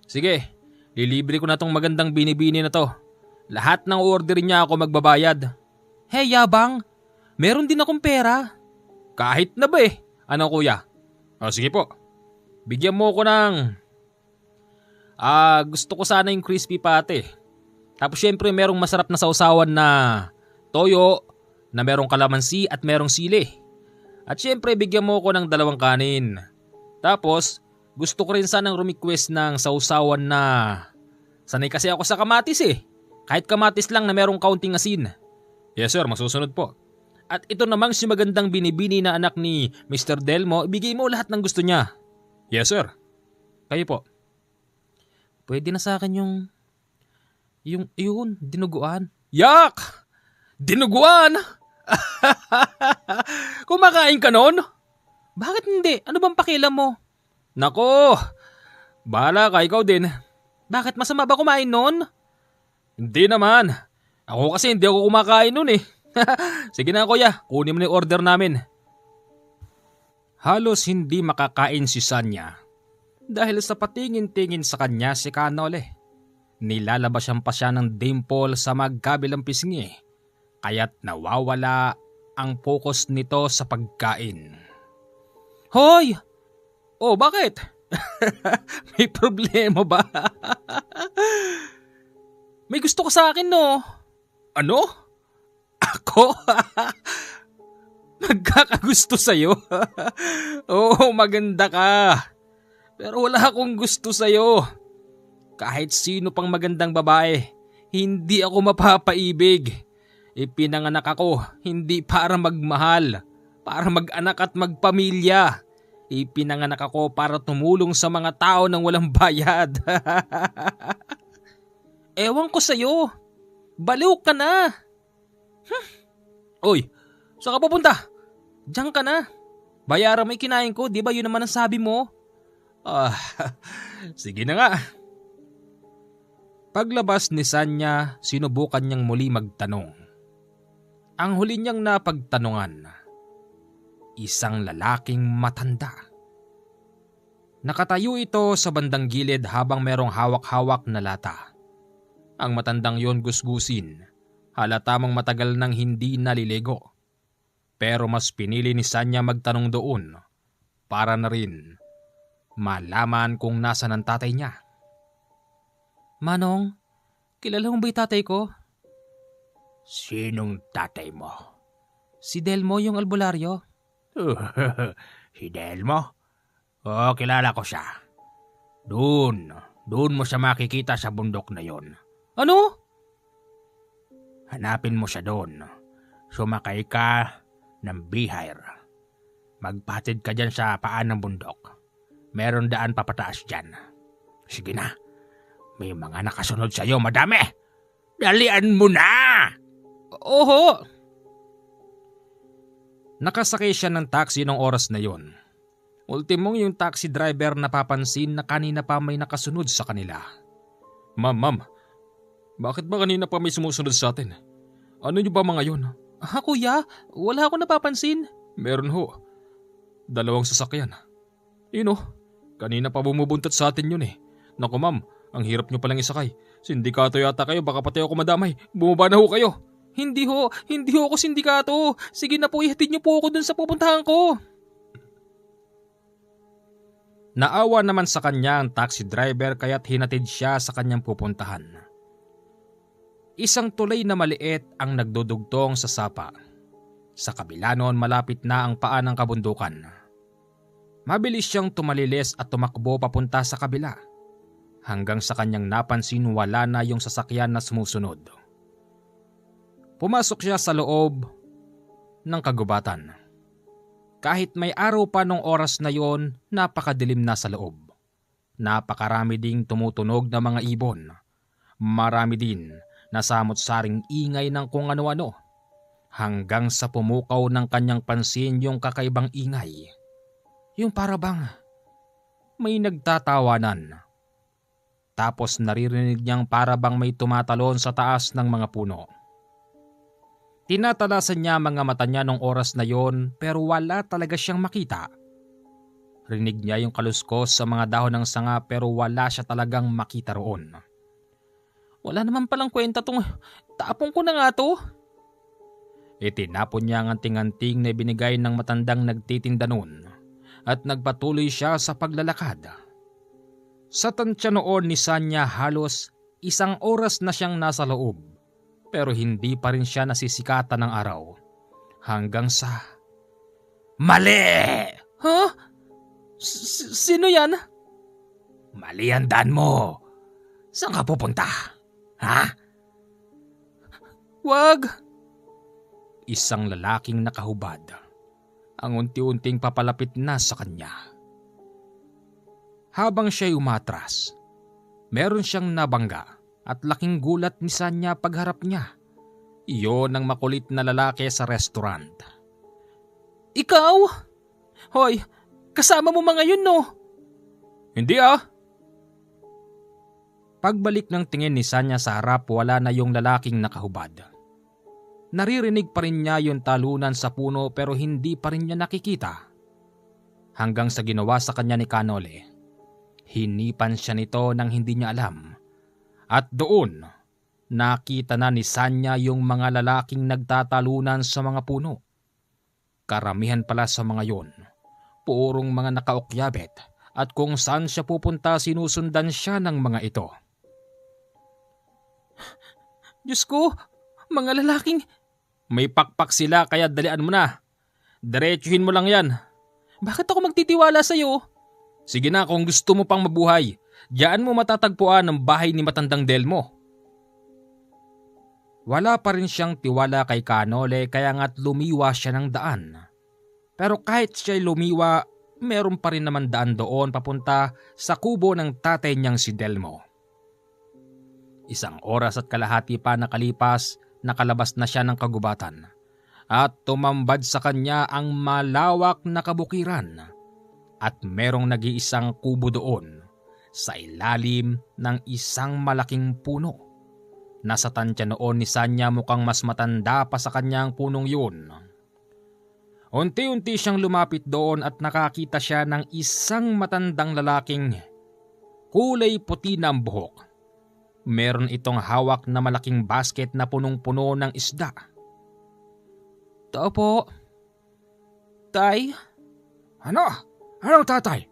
Sige, lilibre ko na tong magandang binibini na to. Lahat ng order niya ako magbabayad. Hey yabang, meron din akong pera. Kahit na ba eh. Ano kuya? Sige po. Bigyan mo ko ng... gusto ko sana yung crispy pate. Tapos syempre merong masarap na sausawan na toyo, na merong kalamansi at merong sili. At syempre bigyan mo ko ng 2 kanin. Tapos gusto ko rin sanang request ng sausawan na... Sanay kasi ako sa kamatis eh. Kahit kamatis lang na merong kaunting asin. Yes sir, masusunod po. At ito namang si magandang binibini na anak ni Mr. Delmo, ibigay mo lahat ng gusto niya. Yes sir. Kayo po. Pwede na sa akin yung dinuguan. Yak! Dinuguan? Kumakain ka nun? Bakit hindi? Ano bang pakialam mo? Nako, bahala ka, ikaw din. Bakit masama ba kumain nun? Hindi naman. Ako kasi hindi ako kumakain nun eh. Sige na kuya, kunin mo na yung order namin. Halos hindi makakain si Sanya dahil sa patingin-tingin sa kanya si Kanole. Nilalabas pa siya ng dimple sa magkabilang pisngi kaya't nawawala ang focus nito sa pagkain. Hoy! Oh, bakit? May problema ba? May gusto ko sa akin no. Ano? Ako? Nagkakagusto sa'yo? Oo, maganda ka. Pero wala akong gusto sa'yo. Kahit sino pang magandang babae, hindi ako mapapaibig. Ipinanganak ako hindi para magmahal, para mag-anak at magpamilya. Ipinanganak ako para tumulong sa mga tao nang walang bayad. Ewan ko sa'yo. Baliw ka na. Oy, saan ka pupunta? Diyan ka na. Bayaran mo yung kinain ko, di ba yun naman ang sabi mo? Sige na nga. Paglabas ni Sanya, sinubukan niyang muli magtanong. Ang huli niyang napagtanungan, isang lalaking matanda. Nakatayo ito sa bandang gilid habang merong hawak-hawak na lata. Ang matandang yon gusgusin, halata mong matagal nang hindi naliligo. Pero mas pinili ni Sanya magtanong doon para na rin malaman kung nasan ang tatay niya. Manong, kilala mo ba yung tatay ko? Sinong tatay mo? Si Delmo yung albularyo. Si Delmo? Oo, kilala ko siya. Doon mo siya makikita sa bundok na yon. Ano? Hanapin mo siya doon. Sumakay ka ng bihire. Magpatid ka dyan sa paan ng bundok. Meron daan papataas dyan. Sige na. May mga nakasunod sa'yo, madami. Dalian mo na! Oho! Nakasakay siya ng taxi ng oras na yon. Ultimong yung taxi driver napapansin na kanina pa may nakasunod sa kanila. Ma'am, bakit ba kanina pa may sumusunod sa atin? Ano niyo ba mga yon? Kuya, wala akong napapansin. Meron ho. 2 sasakyan. Kanina pa bumubuntot sa atin yun eh. Naku ma'am, ang hirap niyo palang isakay. Sindikato yata kayo, baka pati ako madamay. Bumaba na ho kayo. Hindi ho ako sindikato. Sige na po, ihatid niyo po ako dun sa pupuntahan ko. Naawa naman sa kanya ang taxi driver kaya't hinatid siya sa kanyang pupuntahan. Isang tulay na maliit ang nagdudugtong sa sapa. Sa kabila noon malapit na ang paa ng kabundukan. Mabilis siyang tumalilis at tumakbo papunta sa kabila. Hanggang sa kanyang napansin wala na yung sasakyan na sumusunod. Pumasok siya sa loob ng kagubatan. Kahit may araw pa nung oras na yon, napakadilim na sa loob. Napakarami ding tumutunog na mga ibon. Marami din na samot-saring ingay ng kung ano-ano. Hanggang sa pumukaw ng kanyang pansin yung kakaibang ingay. Yung para bang may nagtatawanan. Tapos naririnig niyang para bang may tumatalon sa taas ng mga puno. Tinatalasan niya mga mata niya nung oras na yon pero wala talaga siyang makita. Rinig niya yung kaluskos sa mga dahon ng sanga pero wala siya talagang makita roon. Wala naman palang kwenta tong tapong ko na nga to. Itinapon niya ang anting-anting na binigay ng matandang nagtitinda noon at nagpatuloy siya sa paglalakad. Sa tansya noon ni Sanya halos 1 oras na siyang nasa loob pero hindi pa rin siya nasisikatan ng araw. Hanggang sa... Mali! Ha? Sino yan? Mali ang daan mo. Saan ka pupunta? Ha? Wag! Isang lalaking nakahubad ang unti-unting papalapit na sa kanya. Habang siya'y umatras, meron siyang nabangga at laking gulat ni Sanya pagharap niya. Iyon ang makulit na lalaki sa restaurant. Ikaw? Hoy, kasama mo mga yun, no? Hindi ah. Pagbalik ng tingin ni Sanya sa harap, wala na yung lalaking nakahubad. Naririnig pa rin niya yung talunan sa puno pero hindi pa rin niya nakikita. Hanggang sa ginawa sa kanya ni Kanole. Hinipan siya nito nang hindi niya alam. At doon, nakita na ni Sanya yung mga lalaking nagtatalunan sa mga puno. Karamihan pala sa mga yon, purong mga nakaukyabet at kung saan siya pupunta sinusundan siya ng mga ito. Diyos ko, mga lalaking... May pakpak sila kaya dalian mo na. Diretsuhin mo lang yan. Bakit ako magtitiwala sa'yo? Sige na kung gusto mo pang mabuhay. Diyan mo matatagpuan ang bahay ni Matandang Delmo. Wala pa rin siyang tiwala kay Kanole kaya nga't lumiwa siya ng daan. Pero kahit siya'y lumiwa, meron pa rin naman daan doon papunta sa kubo ng tatay niyang si Delmo. 1 oras at kalahati pa nakalipas, nakalabas na siya ng kagubatan at tumambad sa kanya ang malawak na kabukiran at merong nag-iisang kubo doon sa ilalim ng isang malaking puno. Nasa tansya noon ni Sanya mukhang mas matanda pa sa kanyang punong yun. Unti-unti siyang lumapit doon at nakakita siya ng isang matandang lalaking kulay puti na ang buhok. Meron itong hawak na malaking basket na punong-puno ng isda. Tao po. Tay? Ano? Anong tatay?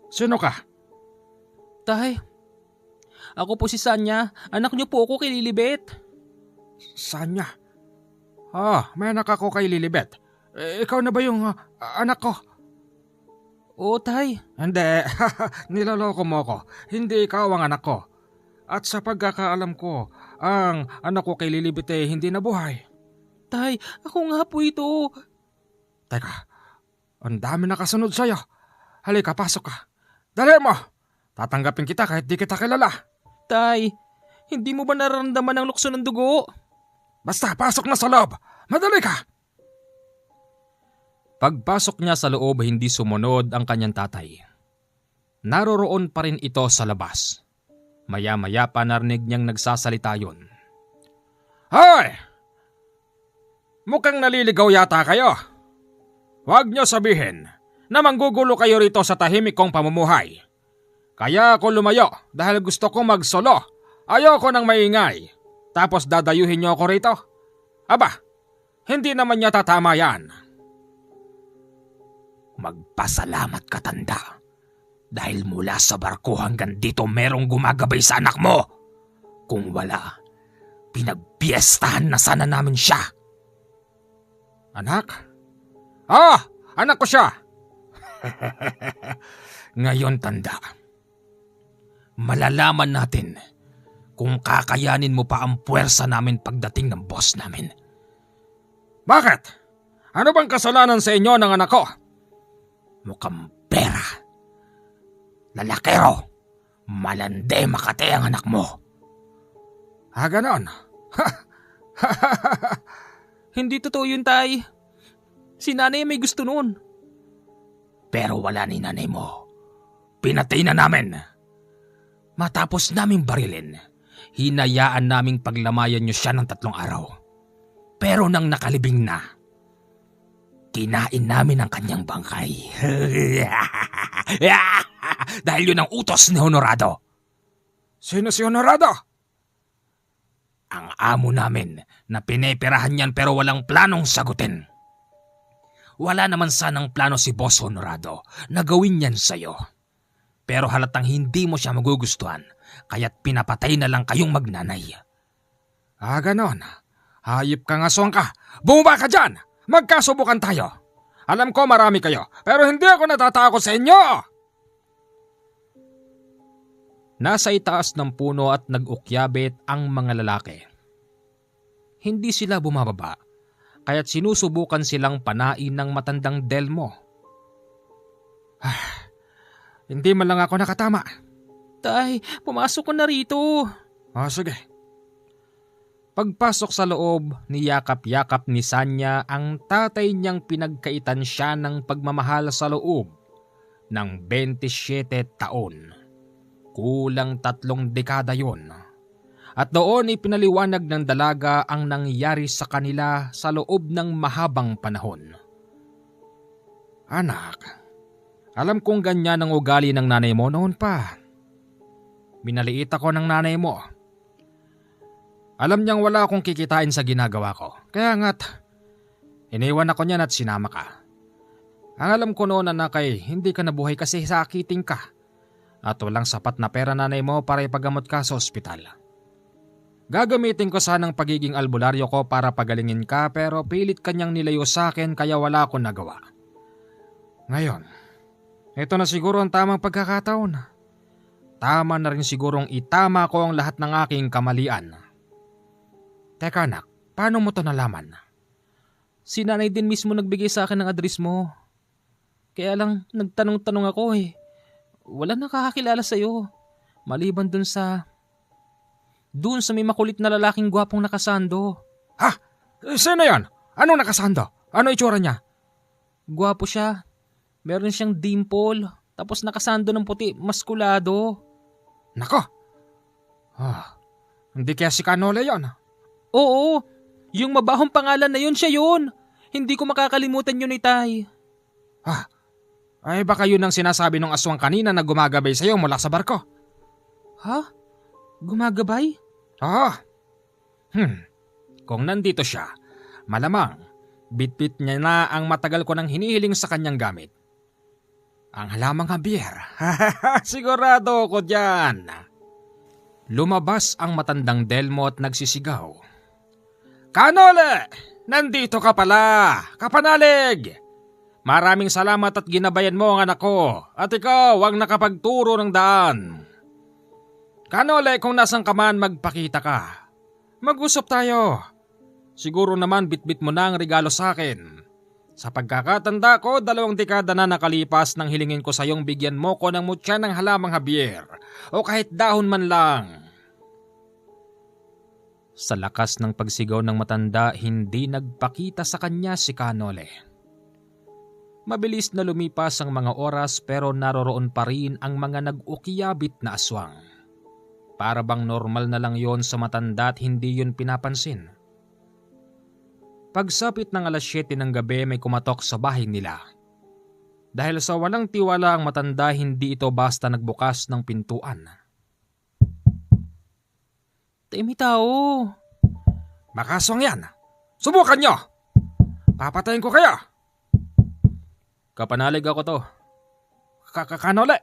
Sino ka? Tay, ako po si Sanya. Anak niyo po ako kay Lilibet. Sanya? May anak ako kay Lilibet. Ikaw na ba yung anak ko? Oo, tay. Hindi, niloloko mo ko. Hindi ikaw ang anak ko. At sa pagkakaalam ko, ang anak ko kay Lilibet hindi nabuhay. Tay, ako nga po ito. Teka, ang dami nakasunod sa'yo. Halika, pasok ka. Dali mo! Tatanggapin kita kahit di kita kilala. Tay, hindi mo ba nararamdaman ang lukso ng dugo? Basta, pasok na sa loob. Madali ka! Pagpasok niya sa loob, hindi sumunod ang kanyang tatay. Naroroon pa rin ito sa labas. Maya-maya pa narinig niyang nagsasalita yun. Hoy! Mukhang naliligaw yata kayo. Huwag niyo sabihin na manggugulo kayo rito sa tahimik kong pamumuhay. Kaya ako lumayo dahil gusto kong magsolo. Ayoko nang maingay. Tapos dadayuhin niyo ako rito? Aba, hindi naman niya tatama yan. Magpasalamat ka, tanda. Dahil mula sa barko hanggang dito merong gumagabay sa anak mo. Kung wala, pinagpiestahan na sana namin siya. Anak? Anak ko siya. Ngayon, tanda. Malalaman natin kung kakayanin mo pa ang puwersa namin pagdating ng boss namin. Bakit? Ano bang kasalanan sa inyo ng anak ko? Mukhang pera. Lalakero. Malande Makati ang anak mo. Ganon. Hindi totoo yun, Tay. Si nanay may gusto nun. Pero wala ni nanay mo. Pinatay na namin. Matapos naming barilin, hinayaan naming paglamayan niyo siya ng 3 araw. Pero nang nakalibing na, kinain namin ang kanyang bangkay. Dahil yun ang utos ni Honorado. Sino si Honorado? Ang amo namin na pineperahan niyan pero walang planong sagutin. Wala naman sanang plano si Boss Honorado na gawin yan sa'yo. Pero halatang hindi mo siya magugustuhan, kaya't pinapatay na lang kayong magnanay. Ganon. Hayop kang aswang ka. Bumaba ka dyan! Magkasubukan tayo. Alam ko marami kayo, pero hindi ako natatakot sa inyo! Nasa itaas ng puno at nag-ukyabit ang mga lalaki. Hindi sila bumababa, kaya't sinusubukan silang panain ng matandang Delmo. Hindi man lang ako nakatama. Tay, pumasok ko na rito. Sige. Pagpasok sa loob, niyakap-yakap ni Sanya ang tatay niyang pinagkaitan siya ng pagmamahal sa loob ng 27 taon. Kulang 3 dekada yon. At doon ipinaliwanag ng dalaga ang nangyari sa kanila sa loob ng mahabang panahon. Anak, alam kong ganyan ang ugali ng nanay mo noon pa. Minaliit ako ng nanay mo. Alam niyang wala akong kikitain sa ginagawa ko. Kaya nga't, iniwan ako niyan at sinama ka. Ang alam ko noon, anak, ay hindi ka nabuhay kasi sakiting ka. At walang sapat na pera nanay mo para ipagamot ka sa ospital. Gagamitin ko sanang pagiging albularyo ko para pagalingin ka pero pilit kanyang nilayo sa akin kaya wala akong nagawa. Ngayon, ito na siguro ang tamang pagkakataon. Tama na rin sigurong itama ko ang lahat ng aking kamalian. Teka anak, paano mo to nalaman? Si nanay din mismo nagbigay sa akin ng address mo. Kaya lang nagtanong-tanong ako eh. Wala nakakakilala sa'yo. Maliban dun sa may makulit na lalaking gwapong nakasando. Ha? Sino yan? Anong nakasando? Ano itsura niya? Gwapo siya. Meron siyang dimple. Tapos nakasando ng puti, maskulado. Nako! Hindi kaya si Canole yon? Oo, yung mabahong pangalan na yun, siya yun. Hindi ko makakalimutan yun, Itay. Ay baka yun ang sinasabi ng aswang kanina na gumagabay sa'yo mula sa barko. Ha? Gumagabay? Oo. Kung nandito siya, malamang bitbit niya na ang matagal ko nang hinihiling sa kanyang gamit. Ang halamang Javier. Sigurado ko dyan. Lumabas ang matandang Delmo at nagsisigaw. Canole! Nandito ka pala! Kapanalig! Maraming salamat at ginabayan mo ang anak ko at ikaw ang nakapagturo ng daan. Canole, kung nasan ka man magpakita ka. Mag-usap tayo. Siguro naman bitbit mo na ang regalo sa akin. Sa pagkakatanda ko, 2 dekada na nakalipas nang hilingin ko sa iyong bigyan mo ko ng mutya ng halamang Javier o kahit dahon man lang. Sa lakas ng pagsigaw ng matanda, hindi nagpakita sa kanya si Canole. Mabilis na lumipas ang mga oras pero naroroon pa rin ang mga nag-ukiyabit na aswang. Para bang normal na lang yon sa matanda at hindi yun pinapansin. Pagsapit ng 7:00 ng gabi may kumatok sa bahay nila. Dahil sa walang tiwala ang matanda, hindi ito basta nagbukas ng pintuan. May tao. Makaswang yan. Subukan nyo. Papatayin ko kayo. Kapanalig ako to. Canole.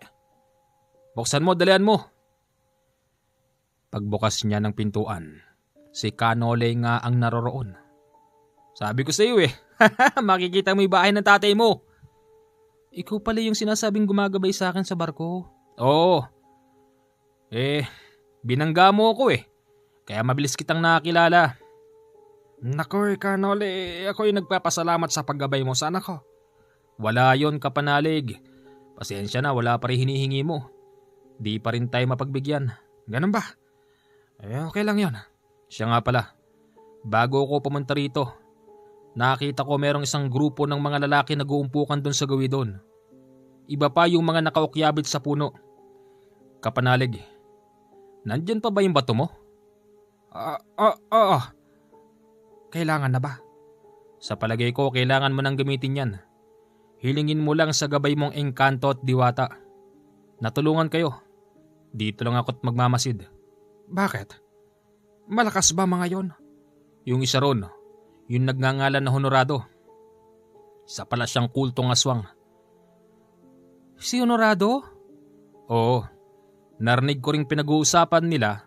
Buksan mo, dalian mo. Pagbukas niya ng pintuan, si Canole nga ang naroroon. Sabi ko sa iyo makikita mo yung bahay ng tatay mo. Ikaw pala yung sinasabing gumagabay sa akin sa barko. Oo. Binangga mo ako Kaya mabilis kitang nakakilala. Naku, Canole, ako'y nagpapasalamat sa paggabay mo sa anak ko. Wala yon, kapanalig. Pasensya na, wala pa rin hinihingi mo. Di pa rin tayo mapagbigyan. Ganun ba? Okay lang yon. Siya nga pala, bago ako pumunta rito, nakita ko merong isang grupo ng mga lalaki nag-uumpukan doon sa gawidon. Iba pa yung mga nakaukyabit sa puno. Kapanalig, nandyan pa ba yung bato mo? Oo. Kailangan na ba? Sa palagay ko, kailangan mo nang gamitin yan. Hilingin mo lang sa gabay mong engkanto at diwata. Natulungan kayo. Dito lang ako't magmamasid. Bakit? Malakas ba mga yon? Yung isa ron, yung nagngangalan na Honorado. Isa pala siyang kultong aswang. Si Honorado? Oo. Narinig ko ring pinag-uusapan nila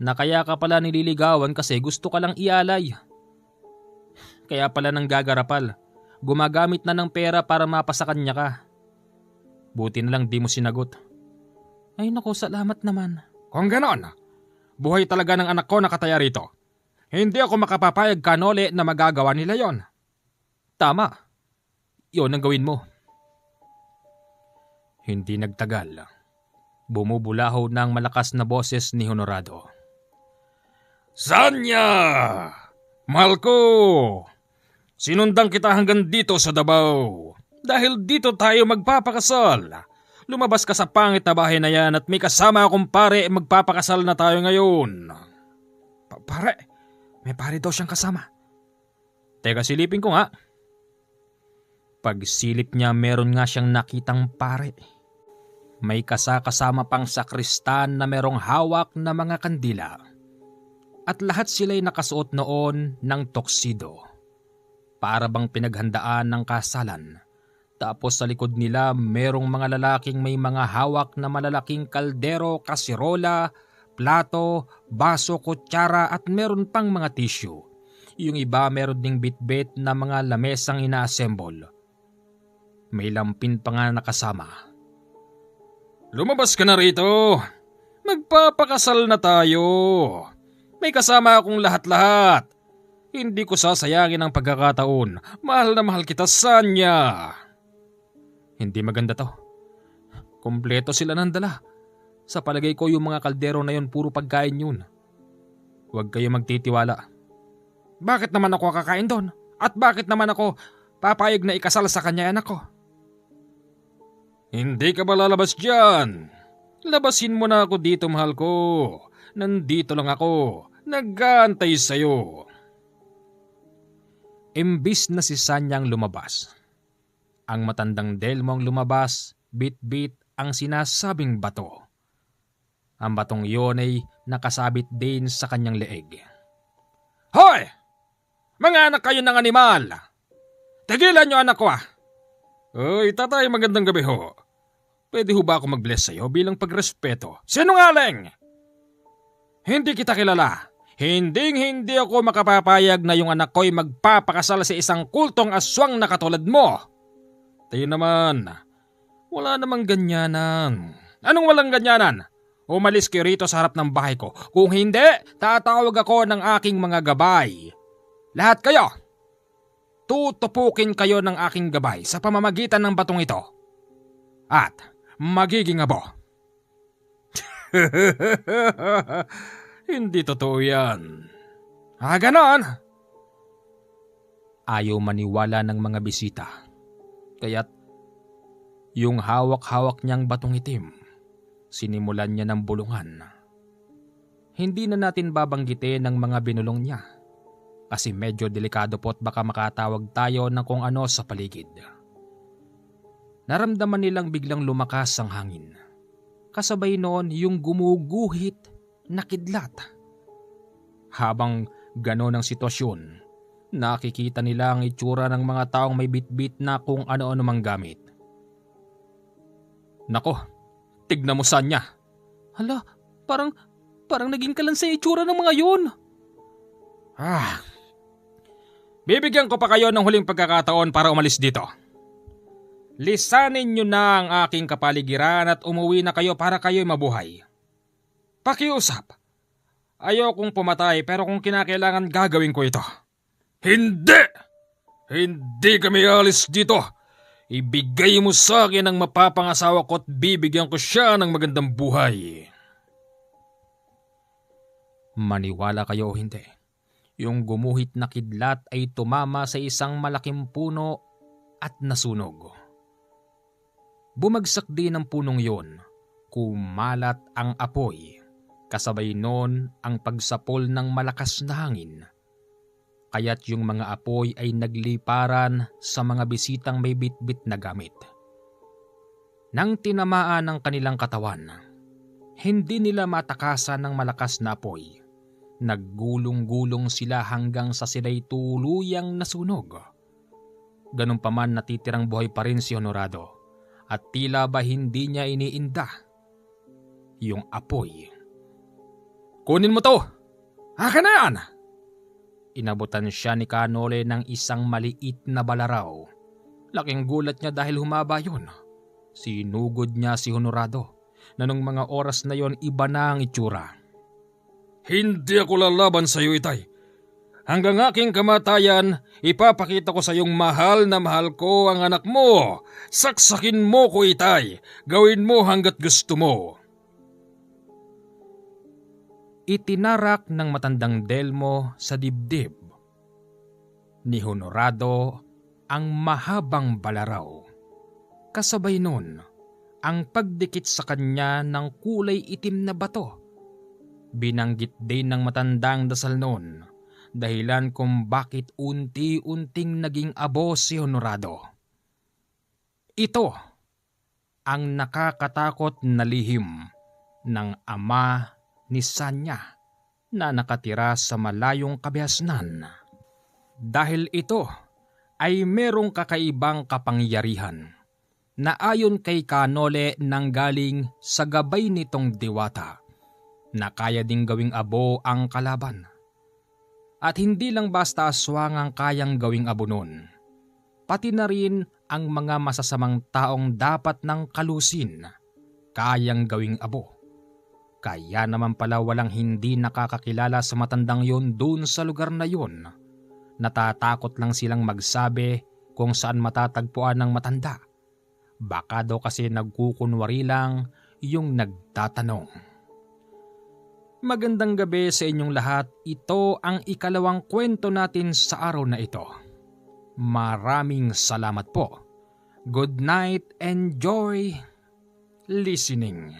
na kaya ka pala nililigawan kasi gusto ka lang ialay. Kaya pala nang gagarapal. Gumagamit na ng pera para mapasa kanya ka. Buti na lang di mo sinagot. Ay naku, salamat naman. Kung ganon, buhay talaga ng anak ko nakataya rito. Hindi ako makapapayag kanole na magagawa nila yon. Tama. Yon ang gawin mo. Hindi nagtagal. Bumubulaho ng malakas na boses ni Honorado. Sanya! Mahal ko! Sinundan kita hanggang dito sa Davao. Dahil dito tayo magpapakasal. Lumabas ka sa pangit na bahay na yan at may kasama akong pare, magpapakasal na tayo ngayon. Pare? May pare daw siyang kasama. Teka, silipin ko nga. Pagsilip niya, meron nga siyang nakitang pare. May kasama pang sakristan na merong hawak na mga kandila. At lahat sila'y nakasuot noon ng toksido. Para bang pinaghandaan ng kasalan. Tapos sa likod nila merong mga lalaking may mga hawak na malalaking kaldero, kasirola, plato, baso, kutsara at meron pang mga tissue. Yung iba meron ding bitbit na mga lamesang ina-assemble. May lampin pa nga nakasama. Lumabas ka na rito. Magpapakasal na tayo. May kasama akong lahat-lahat. Hindi ko sasayangin ang pagkakataon. Mahal na mahal kita, Sanya. Hindi maganda to. Kompleto sila ng dala. Sa palagay ko yung mga kaldero na yun puro pagkain yun. Huwag kayo magtitiwala. Bakit naman ako kakain doon? At bakit naman ako papayag na ikasal sa kanya anak ko? Hindi ka ba lalabas dyan? Labasin mo na ako dito, mahal ko. Nandito lang ako. Nag-aantay sa'yo. Imbis na si Sanyang lumabas, ang matandang Delmo ang lumabas, bit-bit ang sinasabing bato. Ang batong iyon ay nakasabit din sa kanyang leeg. Hoy! Mga anak kayo ng animal! Tigilan nyo anak ko ah! Uy, tatay, magandang gabi ho. Pwede ho ba ako mag-bless sa'yo bilang pagrespeto? Sinungaling! Hindi kita kilala. Hindi ako makapapayag na yung anak ko'y magpapakasal sa isang kultong aswang na katulad mo. Tayo naman, wala namang ganyanan. Anong walang ganyanan? Umalis kayo rito sa harap ng bahay ko. Kung hindi, tatawag ako ng aking mga gabay. Lahat kayo, tutupukin kayo ng aking gabay sa pamamagitan ng batong ito. At magiging abo. Hindi totoo yan. Ganon? Ayaw maniwala ng mga bisita. Kaya't yung hawak-hawak niyang batong itim, sinimulan niya ng bulungan. Hindi na natin babanggitin ng mga binulong niya kasi medyo delikado po at baka makatawag tayo ng kung ano sa paligid. Naramdaman nilang biglang lumakas ang hangin. Kasabay noon yung gumuguhit na kidlat. Habang gano'n ang sitwasyon, nakikita nila ang itsura ng mga taong may bitbit na kung ano-ano mang gamit. Nako, tignan mo Sanya. Hala, parang naging kalansa yung itsura ng mga yun. Bibigyan ko pa kayo ng huling pagkakataon para umalis dito. Lisanin nyo na ang aking kapaligiran at umuwi na kayo para kayo'y mabuhay. Pakiusap. Ayokong pumatay pero kung kinakailangan gagawin ko ito. Hindi! Hindi kami alis dito. Ibigay mo sa akin ang mapapangasawa ko at bibigyan ko siya ng magandang buhay. Maniwala kayo o hindi, yung gumuhit na kidlat ay tumama sa isang malaking puno at nasunog. Bumagsak din ang punong yon, kumalat ang apoy, kasabay noon ang pagsapol ng malakas na hangin. Kaya't yung mga apoy ay nagliparan sa mga bisitang may bitbit na gamit. Nang tinamaan ang kanilang katawan, hindi nila matakasan ng malakas na apoy. Naggulong-gulong sila hanggang sa sila'y tuluyang nasunog. Ganun pa man natitirang buhay pa rin si Honorado at tila ba hindi niya iniinda yung apoy. Kunin mo to! Akin na yan! Inabutan siya ni Kanole ng isang maliit na balaraw. Laking gulat niya dahil humaba yun. Sinugod niya si Honorado na nung mga oras na yon iba na ang itsura. Hindi ako lalaban sa iyo, Itay. Hanggang aking kamatayan, ipapakita ko sa iyong mahal na mahal ko ang anak mo. Saksakin mo ko, Itay. Gawin mo hanggat gusto mo. Itinarak ng matandang Delmo sa dibdib ni Honorado ang mahabang balaraw. Kasabay nun ang pagdikit sa kanya ng kulay itim na bato. Binanggit din ng matandang dasal noon, dahilan kung bakit unti-unting naging abo si Honorado. Ito ang nakakatakot na lihim ng ama ni Sanya na nakatira sa malayong kabihasnan. Dahil ito ay merong kakaibang kapangyarihan na ayon kay Kanole nanggaling sa gabay nitong diwata na kaya ding gawing abo ang kalaban. At hindi lang basta aswang ang kayang gawing abo nun, pati na rin ang mga masasamang taong dapat ng kalusin kayang gawing abo. Kaya naman pala walang hindi nakakakilala sa matandang yon dun sa lugar na yon. Natatakot lang silang magsabi kung saan matatagpuan ng matanda. Baka daw kasi nagkukunwari lang yung nagtatanong. Magandang gabi sa inyong lahat. Ito ang ikalawang kwento natin sa araw na ito. Maraming salamat po. Good night, enjoy listening.